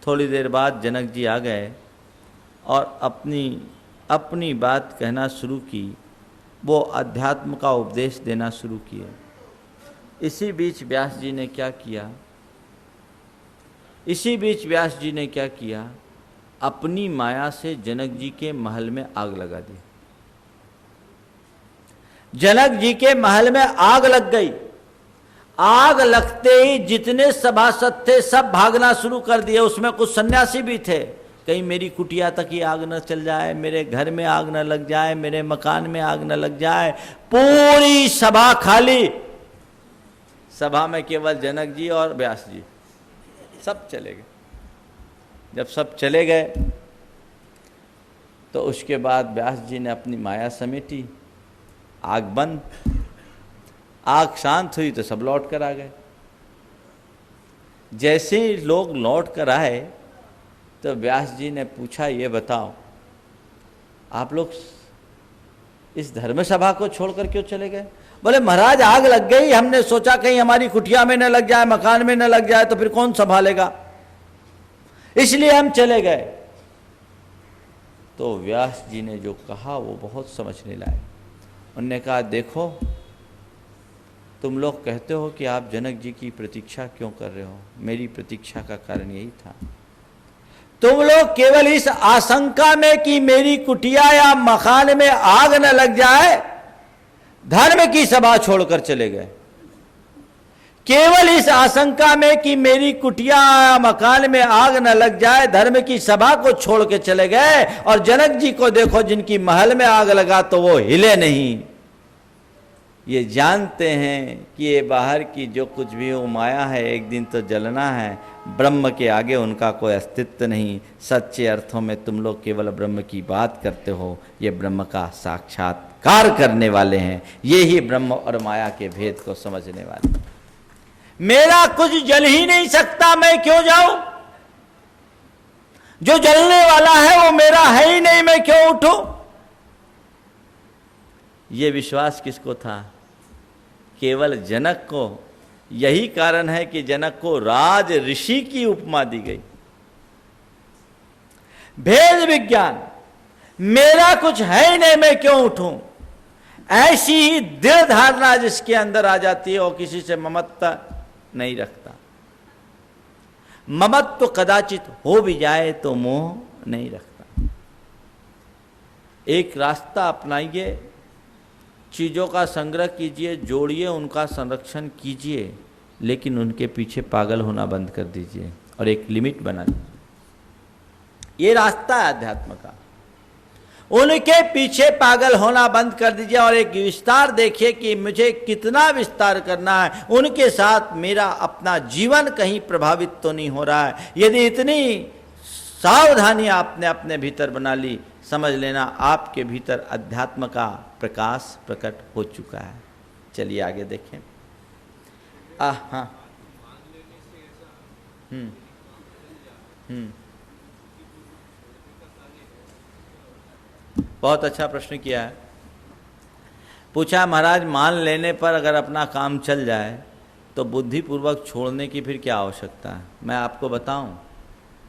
थोड़ी देर बाद जनक जी आ गए और अपनी बात कहना शुरू की। वो अध्यात्म का उपदेश देना शुरू किए। इसी बीच व्यास जी ने क्या किया, अपनी माया से जनक जी के महल में आग लगा दी। जनक जी के महल में आग लग गई। आग लगते ही जितने सभासद थे सब भागना शुरू कर दिए। उसमें कुछ सन्यासी भी थे, कहीं मेरी कुटिया तक ही आग न चल जाए, मेरे घर में आग न लग जाए, मेरे मकान में आग न लग जाए। पूरी सभा खाली, सभा में केवल जनक जी और व्यास जी, सब चले गए। जब सब चले गए तो उसके बाद व्यास जी ने अपनी माया समेटी, आग बंद। आग शांत हुई तो सब लौट कर आ गए। जैसे ही लोग लौट कर आए तो व्यास जी ने पूछा, ये बताओ आप लोग इस धर्म सभा को छोड़कर क्यों चले गए? बोले महाराज आग लग गई, हमने सोचा कहीं हमारी कुटिया में न लग जाए, मकान में न लग जाए तो फिर कौन संभालेगा, इसलिए हम चले गए। तो व्यास जी ने जो कहा वो बहुत समझने लायक। उन्होंने कहा, देखो तुम लोग कहते हो कि आप जनक जी की प्रतीक्षा क्यों कर रहे हो, मेरी प्रतीक्षा का कारण यही था। तुम लोग केवल इस आशंका में कि मेरी कुटिया या मकान में आग न लग जाए धर्म की सभा छोड़कर चले गए। केवल इस आशंका में कि मेरी कुटिया या मकान में आग न लग जाए धर्म की सभा को छोड़ के चले गए। और जनक जी को देखो, जिनकी महल में आग लगा तो वो हिले नहीं। ये जानते हैं कि ये बाहर की जो कुछ भी वो माया है, एक दिन तो जलना है। ब्रह्म के आगे उनका कोई अस्तित्व नहीं। सच्चे अर्थों में तुम लोग केवल ब्रह्म की बात करते हो, ये ब्रह्म का साक्षात्कार करने वाले हैं। ये ही ब्रह्म और माया के भेद को समझने वाले। मेरा कुछ जल ही नहीं सकता, मैं क्यों जाऊं? जो जलने वाला है वो मेरा है ही नहीं, मैं क्यों उठूं? ये विश्वास किसको था? केवल जनक को। यही कारण है कि जनक को राज ऋषि की उपमा दी गई। भेद विज्ञान, मेरा कुछ है ही नहीं, मैं क्यों उठूं? ऐसी ही दृढ़ धारणा जिसके अंदर आ जाती है, वो किसी से ममत्ता नहीं रखता। ममत्व तो कदाचित हो भी जाए तो मोह नहीं रखता। एक रास्ता अपनाइए, चीज़ों का संग्रह कीजिए, जोड़िए, उनका संरक्षण कीजिए, लेकिन उनके पीछे पागल होना बंद कर दीजिए और एक लिमिट बना लीजिए। ये रास्ता है अध्यात्म का। उनके पीछे पागल होना बंद कर दीजिए और एक विस्तार देखिए कि मुझे कितना विस्तार करना है। उनके साथ मेरा अपना जीवन कहीं प्रभावित तो नहीं हो रहा है। यदि इतनी सावधानी आपने अपने भीतर बना ली, समझ लेना आपके भीतर अध्यात्म का प्रकाश प्रकट हो चुका है। चलिए आगे देखें। हाँ, बहुत अच्छा प्रश्न किया है। पूछा महाराज, मान लेने पर अगर अपना काम चल जाए तो बुद्धिपूर्वक छोड़ने की फिर क्या आवश्यकता है? मैं आपको बताऊं,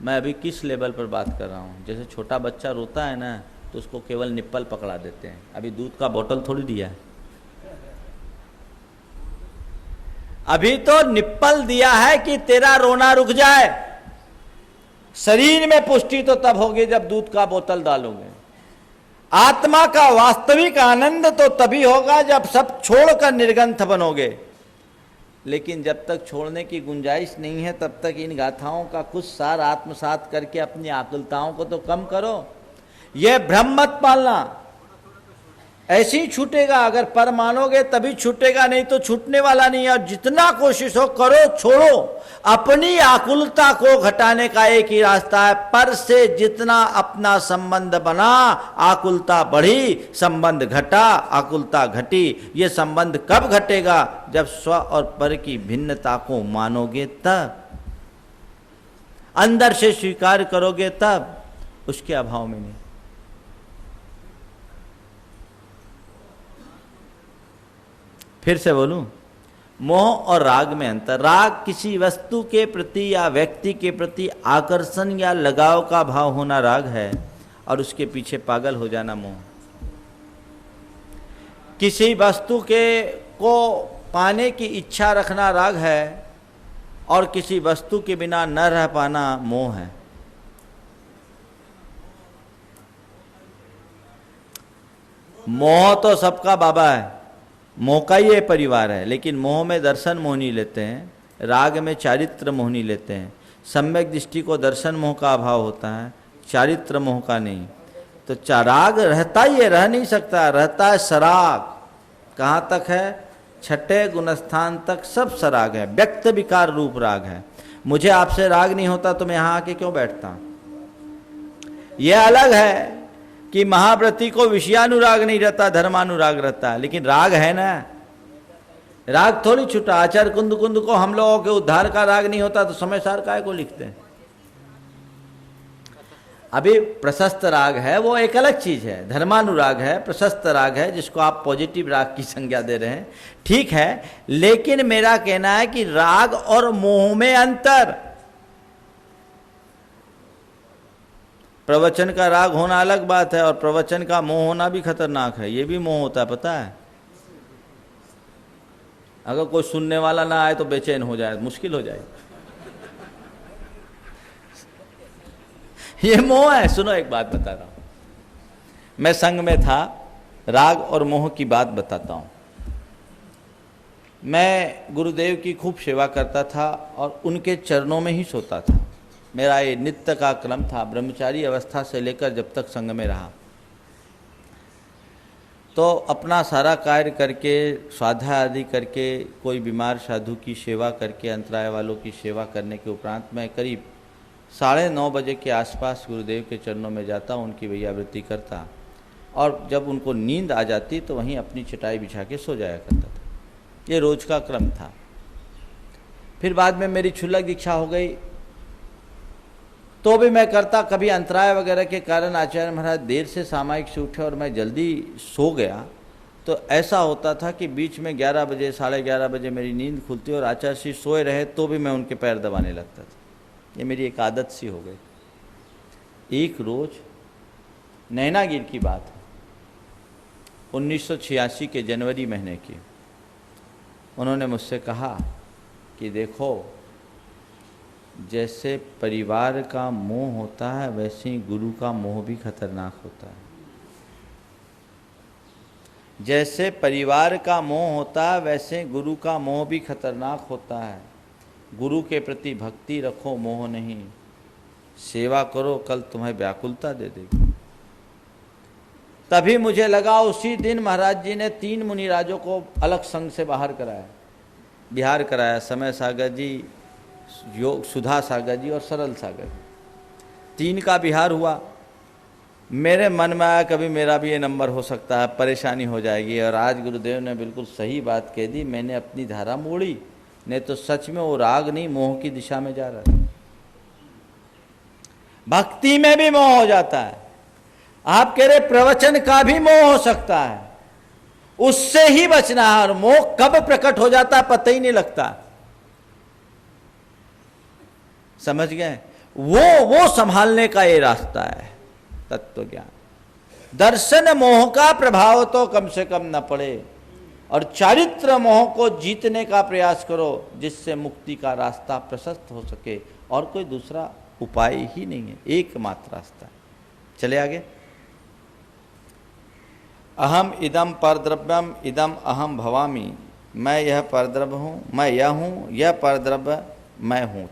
मैं अभी किस लेवल पर बात कर रहा हूं। जैसे छोटा बच्चा रोता है ना, तो उसको केवल निप्पल पकड़ा देते हैं। अभी दूध का बोतल थोड़ी दिया है, अभी तो निप्पल दिया है कि तेरा रोना रुक जाए। शरीर में पुष्टि तो तब होगी जब दूध का बोतल डालोगे। आत्मा का वास्तविक आनंद तो तभी होगा जब सब छोड़कर निर्ग्रंथ बनोगे। लेकिन जब तक छोड़ने की गुंजाइश नहीं है, तब तक इन गाथाओं का कुछ सार आत्मसात करके अपनी आकुलताओं को तो कम करो। यह भ्रम मत पालना, ऐसे ही छूटेगा। अगर पर मानोगे तभी छूटेगा, नहीं तो छूटने वाला नहीं है। और जितना कोशिश हो करो, छोड़ो। अपनी आकुलता को घटाने का एक ही रास्ता है, पर से जितना अपना संबंध बना, आकुलता बढ़ी, संबंध घटा, आकुलता घटी। ये संबंध कब घटेगा? जब स्व और पर की भिन्नता को मानोगे तब, अंदर से स्वीकार करोगे तब, उसके अभाव में नहीं। फिर से बोलूं, मोह और राग में अंतर। राग किसी वस्तु के प्रति या व्यक्ति के प्रति आकर्षण या लगाव का भाव होना राग है, और उसके पीछे पागल हो जाना मोह। किसी वस्तु के को पाने की इच्छा रखना राग है, और किसी वस्तु के बिना न रह पाना मोह है। मोह तो सबका बाबा है, मोह का ही ये परिवार है। लेकिन मोह में दर्शन मोहनी लेते हैं, राग में चारित्र मोहनी लेते हैं। सम्यक दृष्टि को दर्शन मोह का अभाव होता है, चारित्र मोह का नहीं। तो राग रहता ही है, रह नहीं सकता, रहता है सराग। कहाँ तक है? छठे गुणस्थान तक सब सराग है, व्यक्त विकार रूप राग है। मुझे आपसे राग नहीं होता तो मैं यहाँ आके क्यों बैठता? यह अलग है कि महाव्रती को विषयानुराग नहीं रहता, धर्मानुराग रहता है। लेकिन राग है ना, राग थोड़ी छूटा। आचार्य कुंद कुंद को हम लोगों के उद्धार का राग नहीं होता तो समय सार काय को लिखते हैं? अभी प्रशस्त राग है, वो एक अलग चीज है। धर्मानुराग है, प्रशस्त राग है, जिसको आप पॉजिटिव राग की संज्ञा दे रहे हैं, ठीक है। लेकिन मेरा कहना है कि राग और मोह में अंतर। प्रवचन का राग होना अलग बात है, और प्रवचन का मोह होना भी खतरनाक है। ये भी मोह होता है, पता है? अगर कोई सुनने वाला ना आए तो बेचैन हो जाए, मुश्किल हो जाए। ये मोह है। सुनो एक बात बता रहा हूं, मैं संघ में था, राग और मोह की बात बताता हूं। मैं गुरुदेव की खूब सेवा करता था और उनके चरणों में ही सोता था। मेरा ये नित्य का क्रम था, ब्रह्मचारी अवस्था से लेकर जब तक संघ में रहा। तो अपना सारा कार्य करके, स्वाध्याय आदि करके, कोई बीमार साधु की सेवा करके, अंतराय वालों की सेवा करने के उपरांत मैं करीब 9:30 बजे के आसपास गुरुदेव के चरणों में जाता, उनकी वैयावृत्ति करता और जब उनको नींद आ जाती तो वहीं अपनी चटाई बिछा के सो जाया करता था। ये रोज का क्रम था। फिर बाद में मेरी क्षुल्लक दीक्षा हो गई तो भी मैं करता। कभी अंतराय वगैरह के कारण आचार्य महाराज देर से सामायिक से उठे और मैं जल्दी सो गया तो ऐसा होता था कि बीच में 11 बजे 11:30 बजे मेरी नींद खुलती और आचार्य श्री सोए रहे तो भी मैं उनके पैर दबाने लगता था। ये मेरी एक आदत सी हो गई। एक रोज नैनागिर की बात है, 1986 के जनवरी महीने की। उन्होंने मुझसे कहा कि देखो, जैसे परिवार का मोह होता है वैसे ही गुरु का मोह भी खतरनाक होता है। जैसे परिवार का मोह होता है वैसे गुरु का मोह भी खतरनाक होता है। गुरु के प्रति भक्ति रखो, मोह नहीं। सेवा करो, कल तुम्हें व्याकुलता दे देगी। तभी मुझे लगा, उसी दिन महाराज जी ने 3 मुनिराजों को अलग संघ से बाहर कराया, बिहार कराया। समय सागर जी, योग सुधा सागर जी और सरल सागर जी, 3 का बिहार हुआ। मेरे मन में आया कभी मेरा भी ये नंबर हो सकता है, परेशानी हो जाएगी। और आज गुरुदेव ने बिल्कुल सही बात कह दी। मैंने अपनी धारा मोड़ी, नहीं तो सच में वो राग नहीं मोह की दिशा में जा रहा था। भक्ति में भी मोह हो जाता है। आप कह रहे प्रवचन का भी मोह हो सकता है, उससे ही बचना है। और मोह कब प्रकट हो जाता है पता ही नहीं लगता। समझ गए? वो संभालने का ये रास्ता है तत्व ज्ञान। दर्शन मोह का प्रभाव तो कम से कम न पड़े और चारित्र मोह को जीतने का प्रयास करो, जिससे मुक्ति का रास्ता प्रशस्त हो सके। और कोई दूसरा उपाय ही नहीं है, एकमात्र रास्ता है। चले आगे। अहम इदम परद्रव्यम इदम अहम भवामी। मैं यह परद्रव्य हूँ, मैं यह हूँ, यह परद्रव्य मैं हूँ।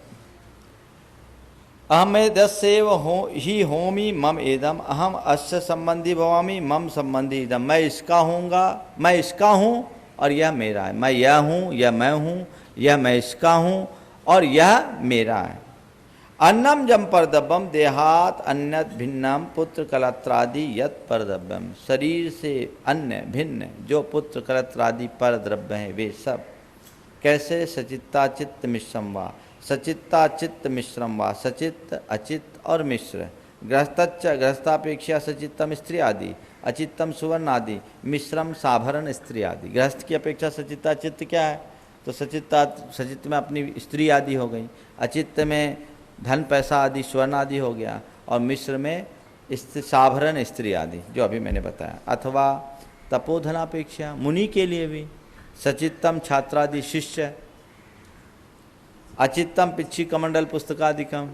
अहमेदस्यैव ही होमी मम एदम। अहम अस्य संबंधी भवामी मम संबंधी इदम। मैं इसका हूँगा, मैं इसका हूँ और यह मेरा है। मैं यह हूँ, यह मैं हूँ, यह मैं इसका हूँ और यह मेरा है। अन्नम जम परद्रव्यम देहात अन्यत भिन्नम पुत्र कलत्रादि यत परद्रव्यम। शरीर से अन्य भिन्न जो पुत्र कलत्रादि परद्रव्य हैं वे सब कैसे? सचित्ता चित्त मिश्रम वा, सचित्ता चित्त मिश्रम वा, सचित्त अचित्त और मिश्र। गृहस्थच्च गृहस्थापेक्षा सचित्तम स्त्री आदि, अचित्तम सुवर्ण आदि, मिश्रम साभरण स्त्री आदि। गृहस्थ की अपेक्षा सचित्ता चित्त क्या है? तो सचित्त में अपनी स्त्री आदि हो गई, अचित्त में धन पैसा आदि स्वर्ण आदि हो गया और मिश्र में साभरण स्त्री आदि, जो अभी मैंने बताया। अथवा तपोधनापेक्षा मुनि के लिए भी सचित्तम छात्रादि शिष्य, अचित्तम पिच्छी कमंडल पुस्तकादिकम,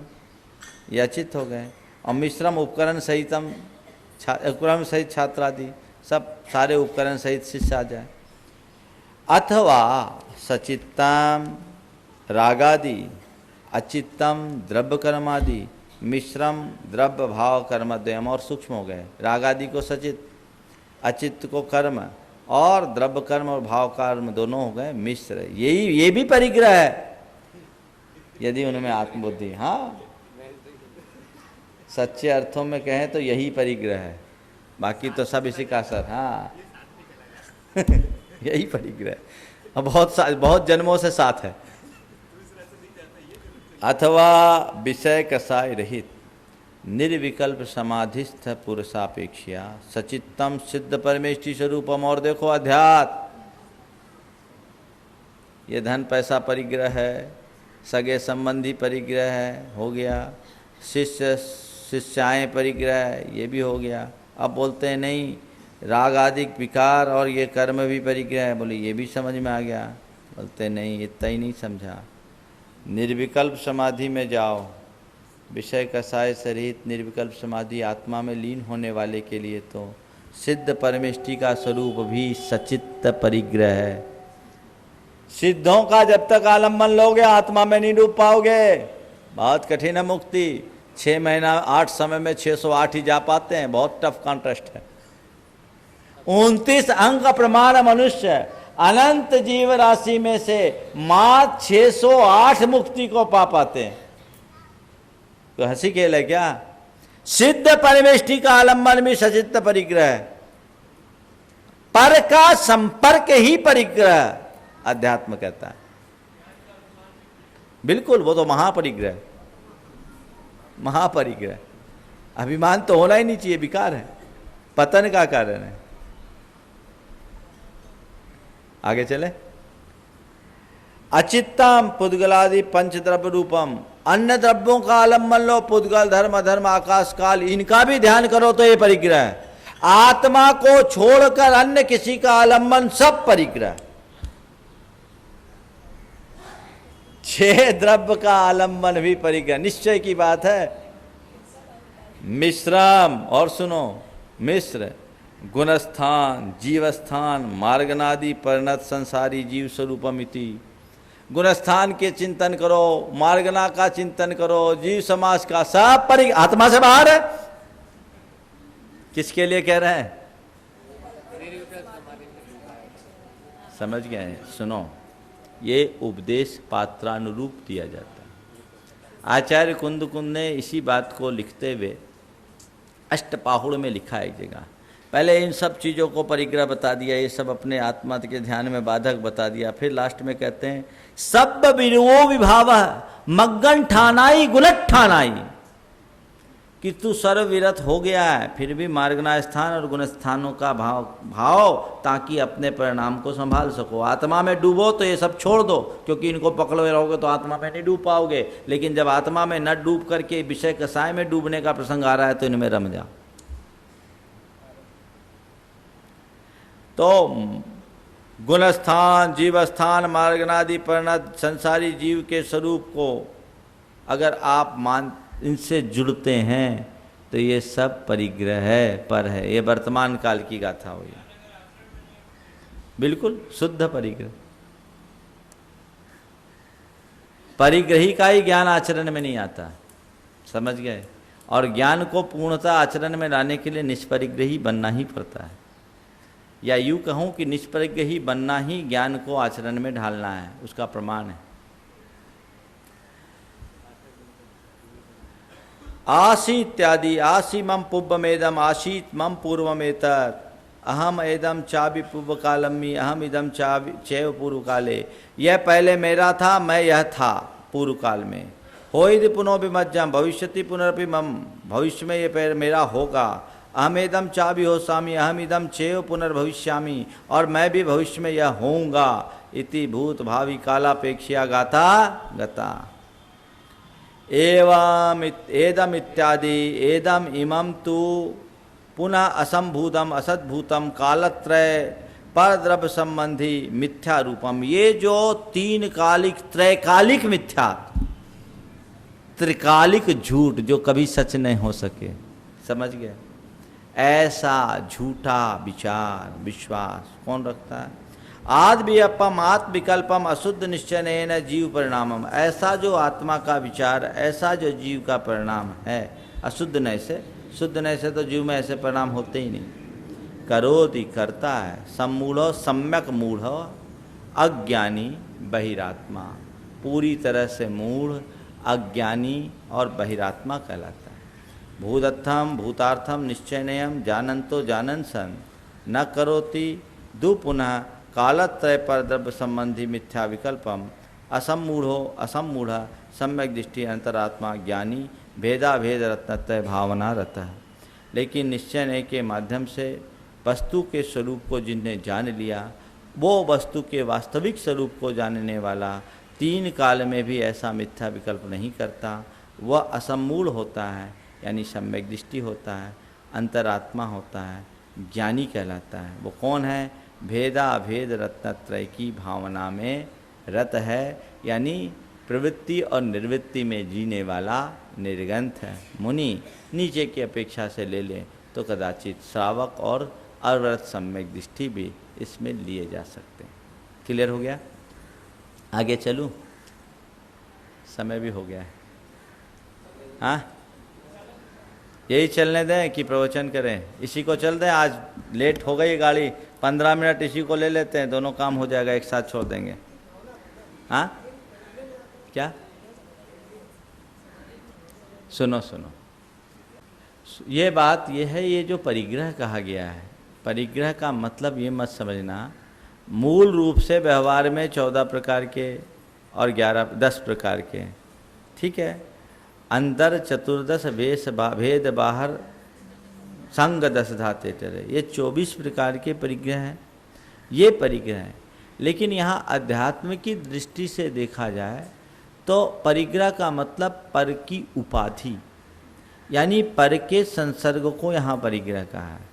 ये अचित हो गए। और मिश्रम उपकरण सहितम उपकरण सहित छात्रादि, सब सारे उपकरण सहित शिष्य आ जाए। अथवा सचित्तम रागादि, अचित्तम द्रव्य कर्मादि, मिश्रम द्रव्य भाव कर्म द्वयम। और सूक्ष्म हो गए। रागादि को सचित, अचित्त को कर्म और द्रव्य कर्म और भाव कर्म दोनों हो गए मिश्र। ये भी परिग्रह है यदि उनमें आत्मबुद्धि। हाँ, सच्चे अर्थों में कहें तो यही परिग्रह है, बाकी तो सब इसी का असर। हाँ यही परिग्रह और बहुत जन्मों से साथ है। अथवा विषय कसाय रहित निर्विकल्प समाधिस्थ पुरुषापेक्षा सचित्तम सिद्ध परमेष्टि स्वरूपम। और देखो अध्यात्म, ये धन पैसा परिग्रह है, सगे संबंधी परिग्रह है, हो गया। शिष्य शिष्याएँ परिग्रह, ये भी हो गया। अब बोलते हैं नहीं, राग आदि विकार और ये कर्म भी परिग्रह है। बोले ये भी समझ में आ गया। बोलते नहीं, इतना ही नहीं समझा। निर्विकल्प समाधि में जाओ, विषय कसाय से रहित निर्विकल्प समाधि आत्मा में लीन होने वाले के लिए तो सिद्ध परमेष्टि का स्वरूप भी सचित्त परिग्रह है। सिद्धों का जब तक आलम्बन लोगे आत्मा में नहीं डूब पाओगे। बहुत कठिन है मुक्ति। 6 महीना 8 समय में 608 ही जा पाते हैं, बहुत टफ कॉन्टेस्ट है। 29 अंक प्रमाण मनुष्य अनंत जीव राशि में से मात्र 608 मुक्ति को पा पाते हैं। तो हंसी खेल है क्या? सिद्ध परमेष्टि का आलम्बन भी सचित्त परिग्रह है। पर का संपर्क ही परिग्रह अध्यात्म कहता है। बिल्कुल, वो तो महापरिग्रह, महापरिग्रह। अभिमान तो होना ही नहीं चाहिए, विकार है, पतन का कारण है। आगे चले। अचित्तम पुद्गलादि पंचद्रव्य रूपम, अन्य द्रव्यों का आलम्बन लो, पुद्गल धर्म अधर्म आकाश काल, इनका भी ध्यान करो तो ये परिग्रह है। आत्मा को छोड़कर अन्य किसी का आलम्बन सब परिग्रह। 6 द्रव्य का आलम्बन भी परिग्रह। निश्चय की बात है। मिश्रम, और सुनो, मिश्र गुणस्थान जीवस्थान मार्गनादि परिणत संसारी जीव स्वरूपमिति। गुणस्थान के चिंतन करो, मार्गना का चिंतन करो, जीव समाज का, सब परिग्रह आत्मा से बाहर है। किसके लिए कह रहे हैं? समझ गए हैं? सुनो, ये उपदेश पात्रानुरूप दिया जाता है। आचार्य कुंद ने इसी बात को लिखते हुए अष्टपाहुड़ में लिखा है एक जगह। पहले इन सब चीज़ों को परिग्रह बता दिया, ये सब अपने आत्मा के ध्यान में बाधक बता दिया। फिर लास्ट में कहते हैं सब विरुवो विभाव मग्गन ठानाई गुलट ठानाई, कि तू सर्वविरत हो गया है फिर भी मार्गना स्थान और गुणस्थानों का भाव ताकि अपने परिणाम को संभाल सको। आत्मा में डूबो तो ये सब छोड़ दो, क्योंकि इनको पकड़े रहोगे तो आत्मा में नहीं डूब पाओगे। लेकिन जब आत्मा में न डूब करके विषय कसाय में डूबने का प्रसंग आ रहा है तो इनमें रम जाओ। तो गुणस्थान जीवस्थान मार्गनादि परिणत संसारी जीव के स्वरूप को अगर आप इनसे जुड़ते हैं तो ये सब परिग्रह है, पर है। ये वर्तमान काल की गाथा हुई, बिल्कुल शुद्ध परिग्रह। परिग्रही का ही ज्ञान आचरण में नहीं आता, समझ गए? और ज्ञान को पूर्णतः आचरण में लाने के लिए निष्परिग्रही बनना ही पड़ता है, या यूँ कहूँ कि निष्परिग्रही बनना ही ज्ञान को आचरण में ढालना है, उसका प्रमाण है। आसी इत्यादि आसी मम पुब्बमेदम आशीत मम पूर्वमेतर अहम एदम चाबि पूर्व कालमी अहम इदम चाबि चैव पूर्व काले। यह पहले मेरा था, मैं यह था पूर्व काल में। होइद पुनो विमज्जम भविष्यति पुनरपि मम, भविष्य में ये मेरा होगा। अहम एदम चाबि होसामी अहम इदम चैव पुनर्भविष्यामी, और मैं भी भविष्य में यह होऊंगा। इति भूत भावी कालापेक्षया गाथा गता। एवं एदम इत्यादि एदम इमं तु पुनः असंभूतम असद्भूतम कालत्रय परद्रव्य संबंधी मिथ्या रूपम। ये जो 3 कालिक त्रैकालिक मिथ्या, त्रिकालिक झूठ जो कभी सच नहीं हो सके, समझ गए? ऐसा झूठा विचार विश्वास कौन रखता है? आद वियपम आत्म विकल्पम अशुद्ध निश्चय जीव परिणामम। ऐसा जो आत्मा का विचार, ऐसा जो जीव का परिणाम है अशुद्ध नय से, शुद्ध नय से तो जीव में ऐसे परिणाम होते ही नहीं। करोति करता है, सम्मूढ़ो सम्यक मूढ़ अज्ञानी बहिरात्मा, पूरी तरह से मूढ़ अज्ञानी और बहिरात्मा कहलाता है। भूदत्थम भूतार्थम निश्चयनयम जानन्तो जानन सन न करोति दु पुनः कालत्रय पर द्रव्य संबंधी मिथ्या विकल्पम असम्मूढ़ो असम्मूढ़ सम्यक दृष्टि अंतरात्मा ज्ञानी भेदाभेद रत्नत्रय भावना रहता है। लेकिन निश्चय के माध्यम से वस्तु के स्वरूप को जिन्हें जान लिया, वो वस्तु के वास्तविक स्वरूप को जानने वाला 3 काल में भी ऐसा मिथ्या विकल्प नहीं करता। वह असम्मूढ़ होता है, यानी सम्यक दृष्टि होता है, अंतरात्मा होता है, ज्ञानी कहलाता है। वो कौन है? भेदा भेद रत्नत्रय की भावना में रत है, यानी प्रवृत्ति और निर्वृत्ति में जीने वाला निर्ग्रंथ है। मुनि नीचे की अपेक्षा से ले लें तो कदाचित श्रावक और अव्रत सम्यक दृष्टि भी इसमें लिए जा सकते हैं। क्लियर हो गया? आगे चलूं? समय भी हो गया है। हाँ, यही चलने दें कि प्रवचन करें? इसी को चल दें, आज लेट हो गई गाड़ी, 15 मिनट इसी को ले लेते हैं, दोनों काम हो जाएगा, एक साथ छोड़ देंगे। हाँ क्या? सुनो सुनो, ये बात ये है, ये जो परिग्रह कहा गया है, परिग्रह का मतलब ये मत समझना मूल रूप से व्यवहार में 14 प्रकार के और 10 प्रकार के, ठीक है। अंदर 14 भेद बाहर संग 10 धाते टरे, ये 24 प्रकार के परिग्रह हैं, ये परिग्रह हैं। लेकिन यहाँ अध्यात्म की दृष्टि से देखा जाए तो परिग्रह का मतलब पर की उपाधि, यानी पर के संसर्ग को यहाँ परिग्रह कहा है।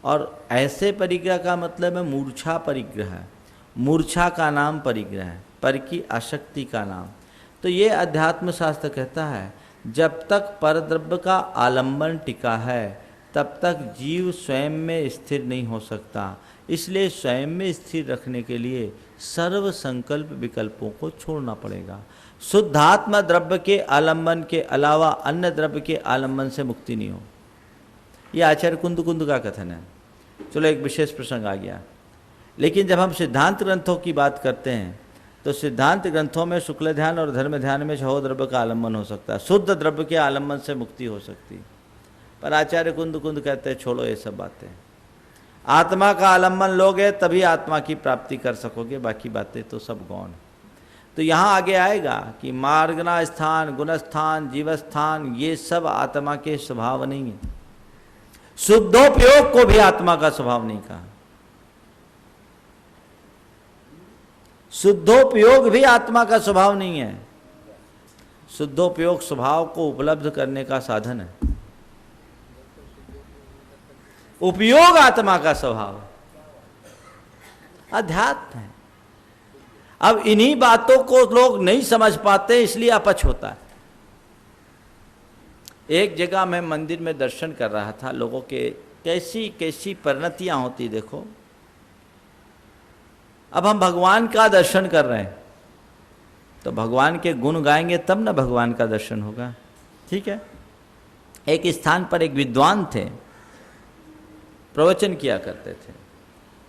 और ऐसे परिग्रह का मतलब है मूर्छा परिग्रह, मूर्छा का नाम परिग्रह है, पर की आसक्ति का नाम। तो ये अध्यात्म शास्त्र कहता है जब तक परद्रव्य का आलंबन टिका है तब तक जीव स्वयं में स्थिर नहीं हो सकता। इसलिए स्वयं में स्थिर रखने के लिए सर्व संकल्प विकल्पों को छोड़ना पड़ेगा। शुद्धात्मा द्रव्य के आलंबन के अलावा अन्य द्रव्य के आलंबन से मुक्ति नहीं हो। यह आचार्य कुंद का कथन है। चलो एक विशेष प्रसंग आ गया, लेकिन जब हम सिद्धांत ग्रंथों की बात करते हैं तो सिद्धांत ग्रंथों में शुक्ल ध्यान और धर्म ध्यान में 6 द्रव्य का आलंबन हो सकता है, शुद्ध द्रव्य के आलंबन से मुक्ति हो सकती। पर आचार्य कुंद कहते हैं छोड़ो ये सब बातें, आत्मा का आलंबन लोगे तभी आत्मा की प्राप्ति कर सकोगे, बाकी बातें तो सब गौण। तो यहाँ आगे आएगा कि मार्गना स्थान, गुणस्थान, जीवस्थान, ये सब आत्मा के स्वभाव नहीं है। शुद्धोपयोग को भी आत्मा का स्वभाव नहीं कहा, शुद्धोपयोग भी आत्मा का स्वभाव नहीं है। शुद्धोपयोग स्वभाव को उपलब्ध करने का साधन है, उपयोग आत्मा का स्वभाव है, अध्यात्म है। अब इन्हीं बातों को लोग नहीं समझ पाते, इसलिए अपच होता है। एक जगह मैं मंदिर में दर्शन कर रहा था, लोगों के कैसी कैसी परिणतियां होती देखो। अब हम भगवान का दर्शन कर रहे हैं तो भगवान के गुण गाएंगे तब ना भगवान का दर्शन होगा, ठीक है। एक स्थान पर एक विद्वान थे, प्रवचन किया करते थे।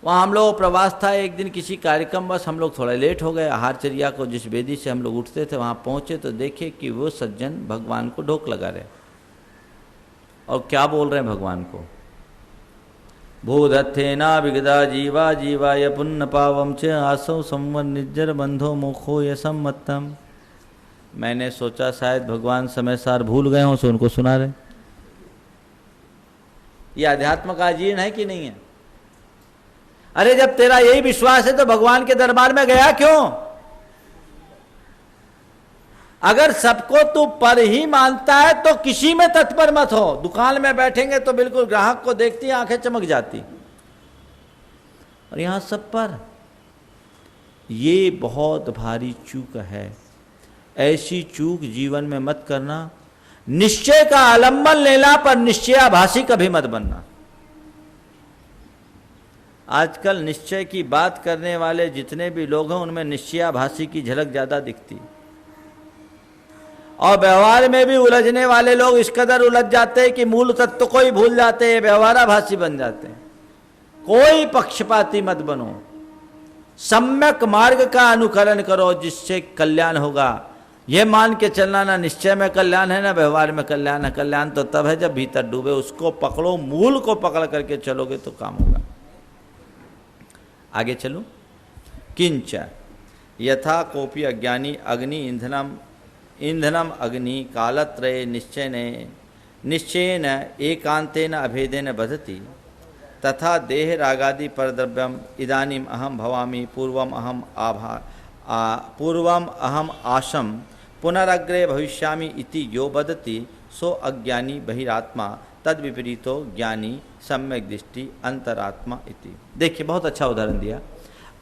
वहाँ हम लोग प्रवास था, एक दिन किसी कार्यक्रम बस हम लोग थोड़ा लेट हो गए। आहारचर्या को जिस वेदी से हम लोग उठते थे वहाँ पहुँचे तो देखे कि वो सज्जन भगवान को ढोक लगा रहे और क्या बोल रहे हैं भगवान को, भूधत्थेना विगदा जीवा जीवाय पुण्य पावम च आसौ संवर निज्जर बंधो मोखो यसम्मत्तम। मैंने सोचा शायद भगवान समय सार भूल गए हों, सो उनको सुना रहे। ये अध्यात्म का अजीर्ण है कि नहीं है? अरे जब तेरा यही विश्वास है तो भगवान के दरबार में गया क्यों? अगर सबको तू पर ही मानता है तो किसी में तत्पर मत हो। दुकान में बैठेंगे तो बिल्कुल ग्राहक को देखती आंखें चमक जाती, और यहां सब पर। ये बहुत भारी चूक है, ऐसी चूक जीवन में मत करना। निश्चय का आलंबन लेना पर निश्चयाभासी कभी मत बनना। आजकल निश्चय की बात करने वाले जितने भी लोग हैं उनमें निश्चयाभासी की झलक ज्यादा दिखती, और व्यवहार में भी उलझने वाले लोग इस कदर उलझ जाते हैं कि मूल तत्व को ही भूल जाते हैं, व्यवहाराभासी बन जाते हैं। कोई पक्षपाती मत बनो, सम्यक मार्ग का अनुकरण करो जिससे कल्याण होगा। यह मान के चलना ना निश्चय में कल्याण है ना व्यवहार में कल्याण है। कल्याण तो तब है जब भीतर डूबे, उसको पकड़ो, मूल को पकड़ करके चलोगे तो काम होगा। आगे चलो। किंच यथा कोपी अज्ञानी अग्नि ईंधनम अग्नि कालत्रये निश्चयेन एकांतेन अभेदेन बधति तथा देह रागादि परद्रव्यम इदानीम अहम भवामि पूर्वम अहम आशम पुनरग्रे भविष्यामि इति यो बदति सो अज्ञानी बहिरात्मा तद विपरीतो ज्ञानी सम्यक दृष्टि अंतरात्मा इति। देखिए बहुत अच्छा उदाहरण दिया।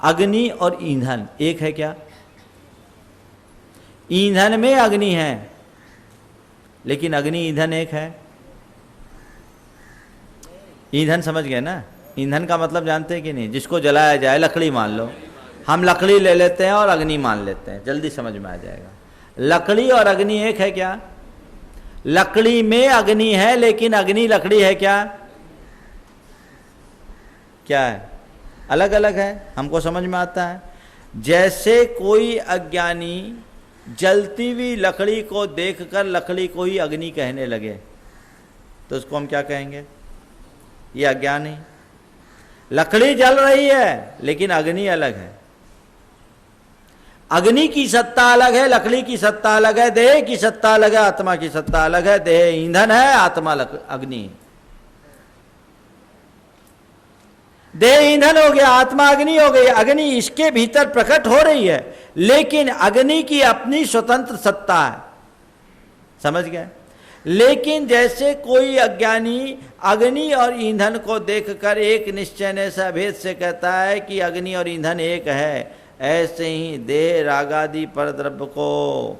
अग्नि और ईंधन एक है क्या? ईंधन में अग्नि है, लेकिन अग्नि ईंधन एक है। ईंधन समझ गए ना? ईंधन का मतलब जानते हैं कि नहीं? जिसको जलाया जाए, लकड़ी मान लो, हम लकड़ी ले लेते हैं और अग्नि मान लेते हैं, जल्दी समझ में आ जाएगा। लकड़ी और अग्नि एक है क्या? लकड़ी में अग्नि है, लेकिन अग्नि लकड़ी है क्या? क्या है? अलग अलग है, हमको समझ में आता है। जैसे कोई अज्ञानी जलती हुई लकड़ी को देखकर लकड़ी को ही अग्नि कहने लगे, तो उसको हम क्या कहेंगे? ये अज्ञान है। लकड़ी जल रही है, लेकिन अग्नि अलग है। अग्नि की सत्ता अलग है, लकड़ी की सत्ता अलग है, देह की सत्ता अलग है, आत्मा की सत्ता अलग है। देह ईंधन है, आत्मा अग्नि। देह ईंधन हो गया, आत्मा अग्नि हो गई। अग्नि इसके भीतर प्रकट हो रही है, लेकिन अग्नि की अपनी स्वतंत्र सत्ता है। समझ गए? लेकिन जैसे कोई अज्ञानी अग्नि और ईंधन को देखकर एक निश्चय से अभेद से कहता है कि अग्नि और ईंधन एक है, ऐसे ही देह रागादि पर द्रव्य को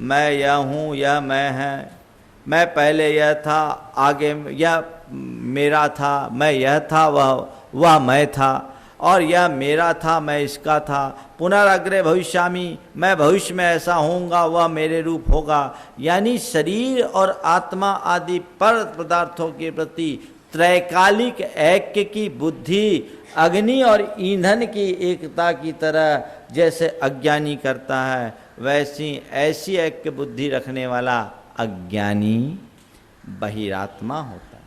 मैं यह हूँ, यह मैं है, मैं पहले यह था, आगे यह मेरा था, मैं यह था, वह मैं था, और यह मेरा था, मैं इसका था, पुनरअग्रे भविष्यामि, मैं भविष्य में ऐसा होऊंगा, वह मेरे रूप होगा। यानी शरीर और आत्मा आदि पर पदार्थों के प्रति त्रैकालिक ऐक्य की बुद्धि अग्नि और ईंधन की एकता की तरह जैसे अज्ञानी करता है, वैसी ऐसी ऐक्य बुद्धि रखने वाला अज्ञानी बहिरात्मा होता है।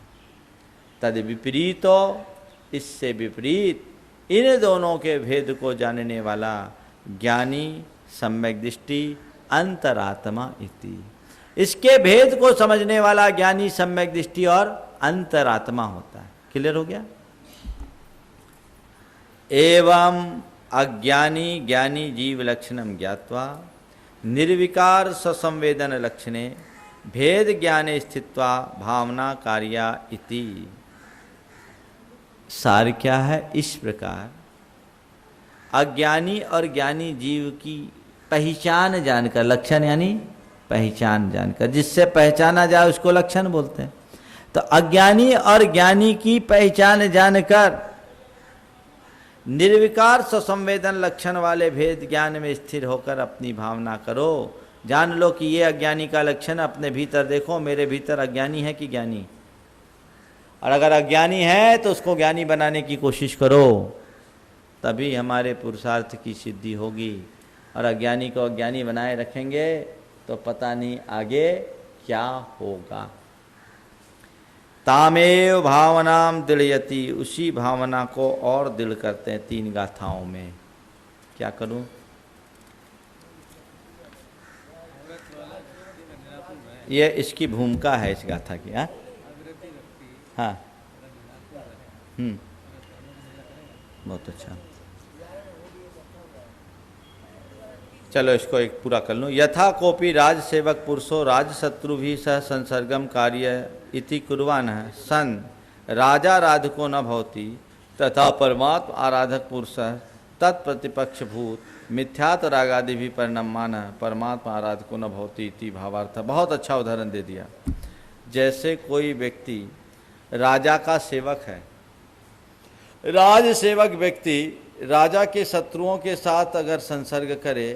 तद विपरीतो, इससे विपरीत इन दोनों के भेद को जानने वाला ज्ञानी सम्यक दृष्टि अंतरात्मा इति। इसके भेद को समझने वाला ज्ञानी सम्यक दृष्टि और अंतरात्मा होता है। क्लियर हो गया? एवं अज्ञानी ज्ञानी जीव लक्षणम ज्ञात्वा निर्विकार ससंवेदन लक्षणे भेद ज्ञाने स्थित्वा भावना कार्या इति। सार क्या है? इस प्रकार अज्ञानी और ज्ञानी जीव की पहचान जानकर, लक्षण यानी पहचान जानकर, जिससे पहचाना जाए उसको लक्षण बोलते हैं। तो अज्ञानी और ज्ञानी की पहचान जानकर निर्विकार स्वसंवेदन लक्षण वाले भेद ज्ञान में स्थिर होकर अपनी भावना करो। जान लो कि ये अज्ञानी का लक्षण, अपने भीतर देखो, मेरे भीतर अज्ञानी है कि ज्ञानी? और अगर अज्ञानी है तो उसको ज्ञानी बनाने की कोशिश करो, तभी हमारे पुरुषार्थ की सिद्धि होगी। और अज्ञानी को अज्ञानी बनाए रखेंगे तो पता नहीं आगे क्या होगा। तामेव भावनाम दृढ़यति, उसी भावना को और दृढ़ करते हैं 3 गाथाओं में। क्या करूं? ये इसकी भूमिका है इस गाथा की। हाँ, बहुत अच्छा। चलो इसको एक पूरा कर लूँ। यथा कोपी राज सेवक पुरुषो राज शत्रु भी सह संसर्गम कार्य इति कुर्वान सन राजा राधको न भवति, तथा परमात्म आराधक पुरुष तत्प्रतिपक्ष भूत मिथ्यात रागादि भी परिणमान परमात्मा आराधको न भवति इति भावार्थ। बहुत अच्छा उदाहरण दे दिया। जैसे कोई व्यक्ति राजा का सेवक है, राज सेवक व्यक्ति राजा के शत्रुओं के साथ अगर संसर्ग करे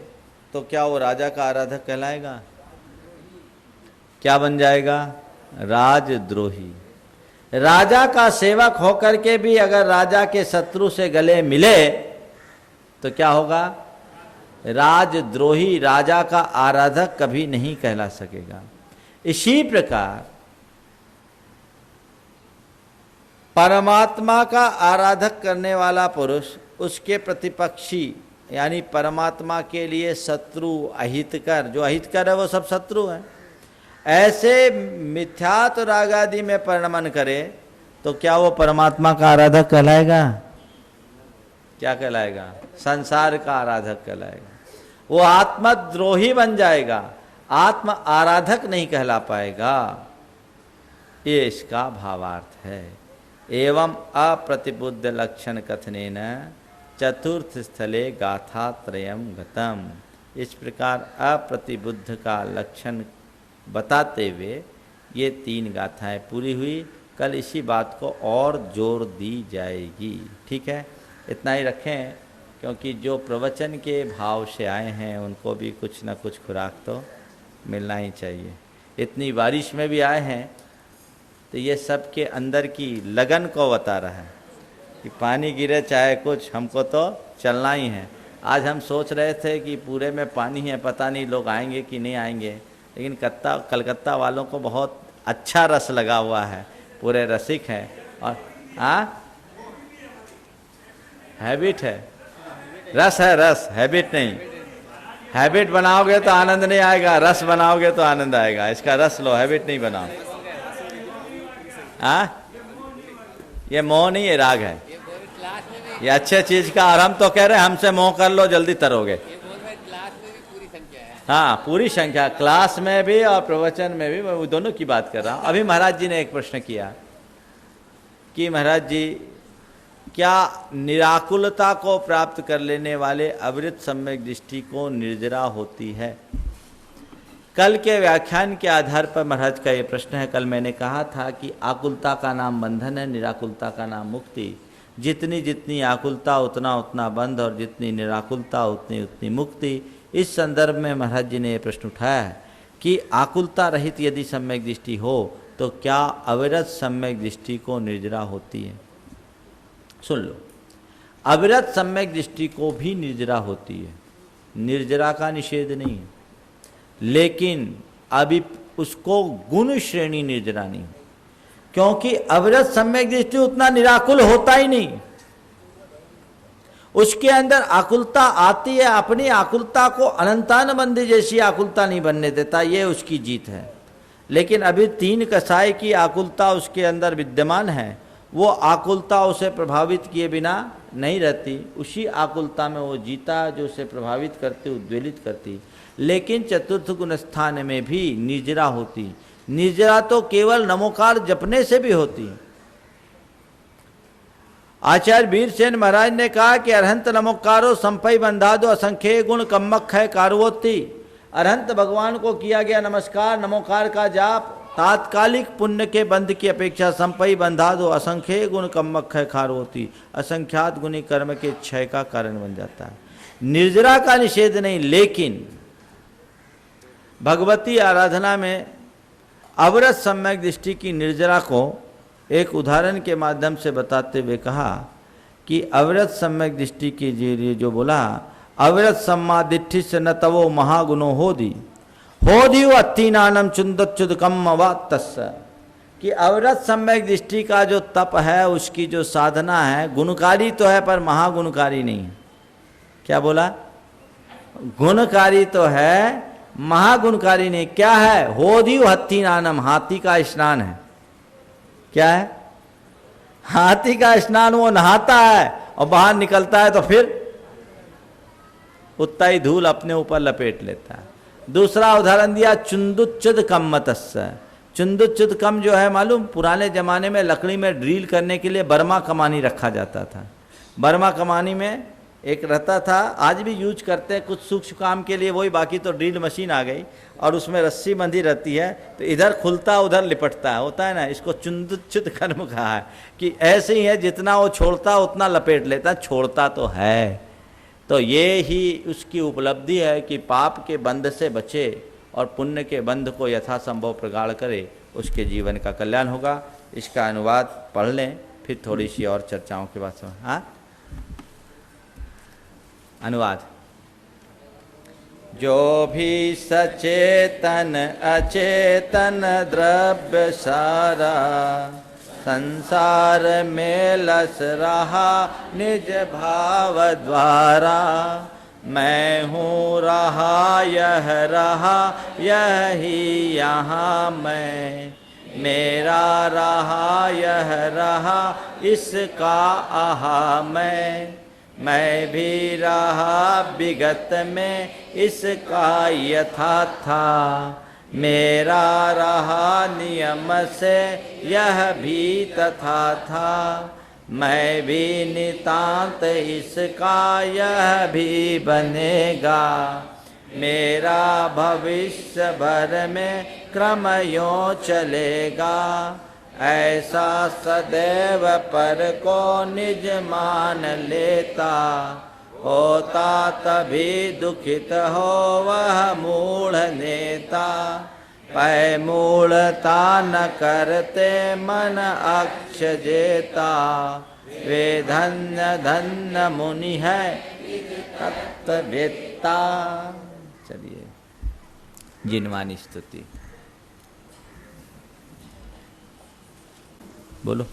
तो क्या वो राजा का आराधक कहलाएगा? क्या बन जाएगा? राजद्रोही। राजा का सेवक होकर के भी अगर राजा के शत्रु से गले मिले तो क्या होगा? राजद्रोही। राजा का आराधक कभी नहीं कहला सकेगा। इसी प्रकार परमात्मा का आराधक करने वाला पुरुष उसके प्रतिपक्षी यानी परमात्मा के लिए शत्रु, अहितकर, जो अहितकर है वो सब शत्रु हैं, ऐसे मिथ्यात राग आदि में परिणमन करे तो क्या वो परमात्मा का आराधक कहलाएगा? क्या कहलाएगा? संसार का आराधक कहलाएगा। वो आत्मद्रोही बन जाएगा, आत्म आराधक नहीं कहला पाएगा। ये इसका भावार्थ है। एवं अप्रतिबुद्ध लक्षण कथनेन चतुर्थ स्थले गाथा त्रयम गतम। इस प्रकार अप्रतिबुद्ध का लक्षण बताते हुए ये 3 गाथाएं पूरी हुई। कल इसी बात को और जोर दी जाएगी। ठीक है, इतना ही रखें, क्योंकि जो प्रवचन के भाव से आए हैं उनको भी कुछ न कुछ खुराक तो मिलना ही चाहिए। इतनी बारिश में भी आए हैं तो ये सब के अंदर की लगन को बता रहा है कि पानी गिरे चाहे कुछ, हमको तो चलना ही है। आज हम सोच रहे थे कि पूरे में पानी है, पता नहीं लोग आएंगे कि नहीं आएंगे, लेकिन कलकत्ता वालों को बहुत अच्छा रस लगा हुआ है, पूरे रसिक हैं। और हैबिट है, रस है, रस हैबिट नहीं। हैबिट बनाओगे तो आनंद नहीं आएगा, रस बनाओगे तो आनंद आएगा। इसका रस लो, हैबिट नहीं बनाओ। ये मोह नहीं, ये राग है। ये अच्छे चीज का, और हम तो कह रहे हैं हमसे मोह कर लो, जल्दी तरोगे। हाँ, पूरी संख्या, क्लास में भी और प्रवचन में भी, मैं दोनों की बात कर रहा हूँ। अभी महाराज जी ने एक प्रश्न किया कि महाराज जी, क्या निराकुलता को प्राप्त कर लेने वाले अविरत सम्यक दृष्टि को निर्जरा होती है? कल के व्याख्यान के आधार पर महाराज का ये प्रश्न है। कल मैंने कहा था कि आकुलता का नाम बंधन है, निराकुलता का नाम मुक्ति। जितनी जितनी आकुलता उतना उतना बंध, और जितनी निराकुलता उतनी उतनी मुक्ति। इस संदर्भ में महाराज जी ने ये प्रश्न उठाया है कि आकुलता रहित यदि सम्यक दृष्टि हो तो क्या अविरत सम्यक दृष्टि को निर्जरा होती है? सुन लो, अविरत सम्यक दृष्टि को भी निर्जरा होती है, निर्जरा का निषेध नहीं है, लेकिन अभी उसको गुण श्रेणी निर्जरा नहीं, क्योंकि अविरत सम्यक दृष्टि उतना निराकुल होता ही नहीं। उसके अंदर आकुलता आती है, अपनी आकुलता को अनंतानबंदी जैसी आकुलता नहीं बनने देता, ये उसकी जीत है। लेकिन अभी 3 कसाय की आकुलता उसके अंदर विद्यमान है, वो आकुलता उसे प्रभावित किए बिना नहीं रहती। उसी आकुलता में वो जीता जो उसे प्रभावित करती, उद्वेलित करती। लेकिन चतुर्थ गुण स्थान में भी निर्जरा होती। निर्जरा तो केवल नमोकार जपने से भी होती। आचार्य वीरसेन महाराज ने कहा कि अरहंत नमोकारो संपय बंधा दो असंख्य गुण कम्मक है कारवोती। अरहंत भगवान को किया गया नमस्कार, नमोकार का जाप तात्कालिक पुण्य के बंध की अपेक्षा संपय बंधा दो असंख्य गुण कम्मक है खारवोती, असंख्यात गुणी कर्म के क्षय का कारण बन जाता है। निर्जरा का निषेध नहीं, लेकिन भगवती आराधना में अविरत सम्यक दृष्टि की निर्जरा को एक उदाहरण के माध्यम से बताते हुए कहा कि अविरत सम्यक दृष्टि के लिए जो बोला, अविरत सम्मा दिट्ठि से न तवो महागुणो होदी अत्तीनानम चुंदच्युदकम अवात्तस्य, कि अविरत सम्यक दृष्टि का जो तप है, उसकी जो साधना है, गुणकारी तो है पर महागुणकारी नहीं है। क्या बोला? गुणकारी तो है, महागुणकारी नहीं। क्या है? होदिव हत्तीनानम, हाथी का स्नान है। क्या है? हाथी का स्नान, वो नहाता है और बाहर निकलता है तो फिर उतना ही धूल अपने ऊपर लपेट लेता है। दूसरा उदाहरण दिया चुंदुच्युद कम्मतस्य। चुंदुच्युद कम जो है मालूम, पुराने जमाने में लकड़ी में ड्रिल करने के लिए बर्मा कमानी रखा जाता था। बर्मा कमानी में एक रहता था, आज भी यूज करते हैं कुछ सूक्ष्म काम के लिए वही, बाकी तो ड्रिल मशीन आ गई और उसमें रस्सी बंधी रहती है, तो इधर खुलता उधर लिपटता है, होता है ना। इसको चुंदुच्युद कर्म कहा है कि ऐसे ही है, जितना वो छोड़ता उतना लपेट लेता, छोड़ता तो है। तो ये ही उसकी उपलब्धि है कि पाप के बंध से बचे और पुण्य के बंध को यथासंभव प्रगाढ़ करे, उसके जीवन का कल्याण होगा। इसका अनुवाद पढ़ लें, फिर थोड़ी सी और चर्चाओं के बाद। हाँ, अनुवाद। जो भी सचेतन अचेतन द्रव्य सारा, संसार में लस रहा निज भाव द्वारा। मैं हूँ रहा यही यहाँ मैं, मेरा रहा यह रहा इसका आहा मैं भी रहा विगत में इसका यथा था। मेरा रहा नियम से यह भी तथा था। मैं भी नितांत इसका यह भी बनेगा। मेरा भविष्य भर में क्रम यों चलेगा। ऐसा सदैव पर को निज मान लेता, होता तभी दुखित हो वह मूढ़ नेता। पै मूढ़ता न करते मन अक्ष जेता, वे धन्य धन्य मुनि है तत्ववेत्ता। चलिए जिनवानी स्तुति बोलो।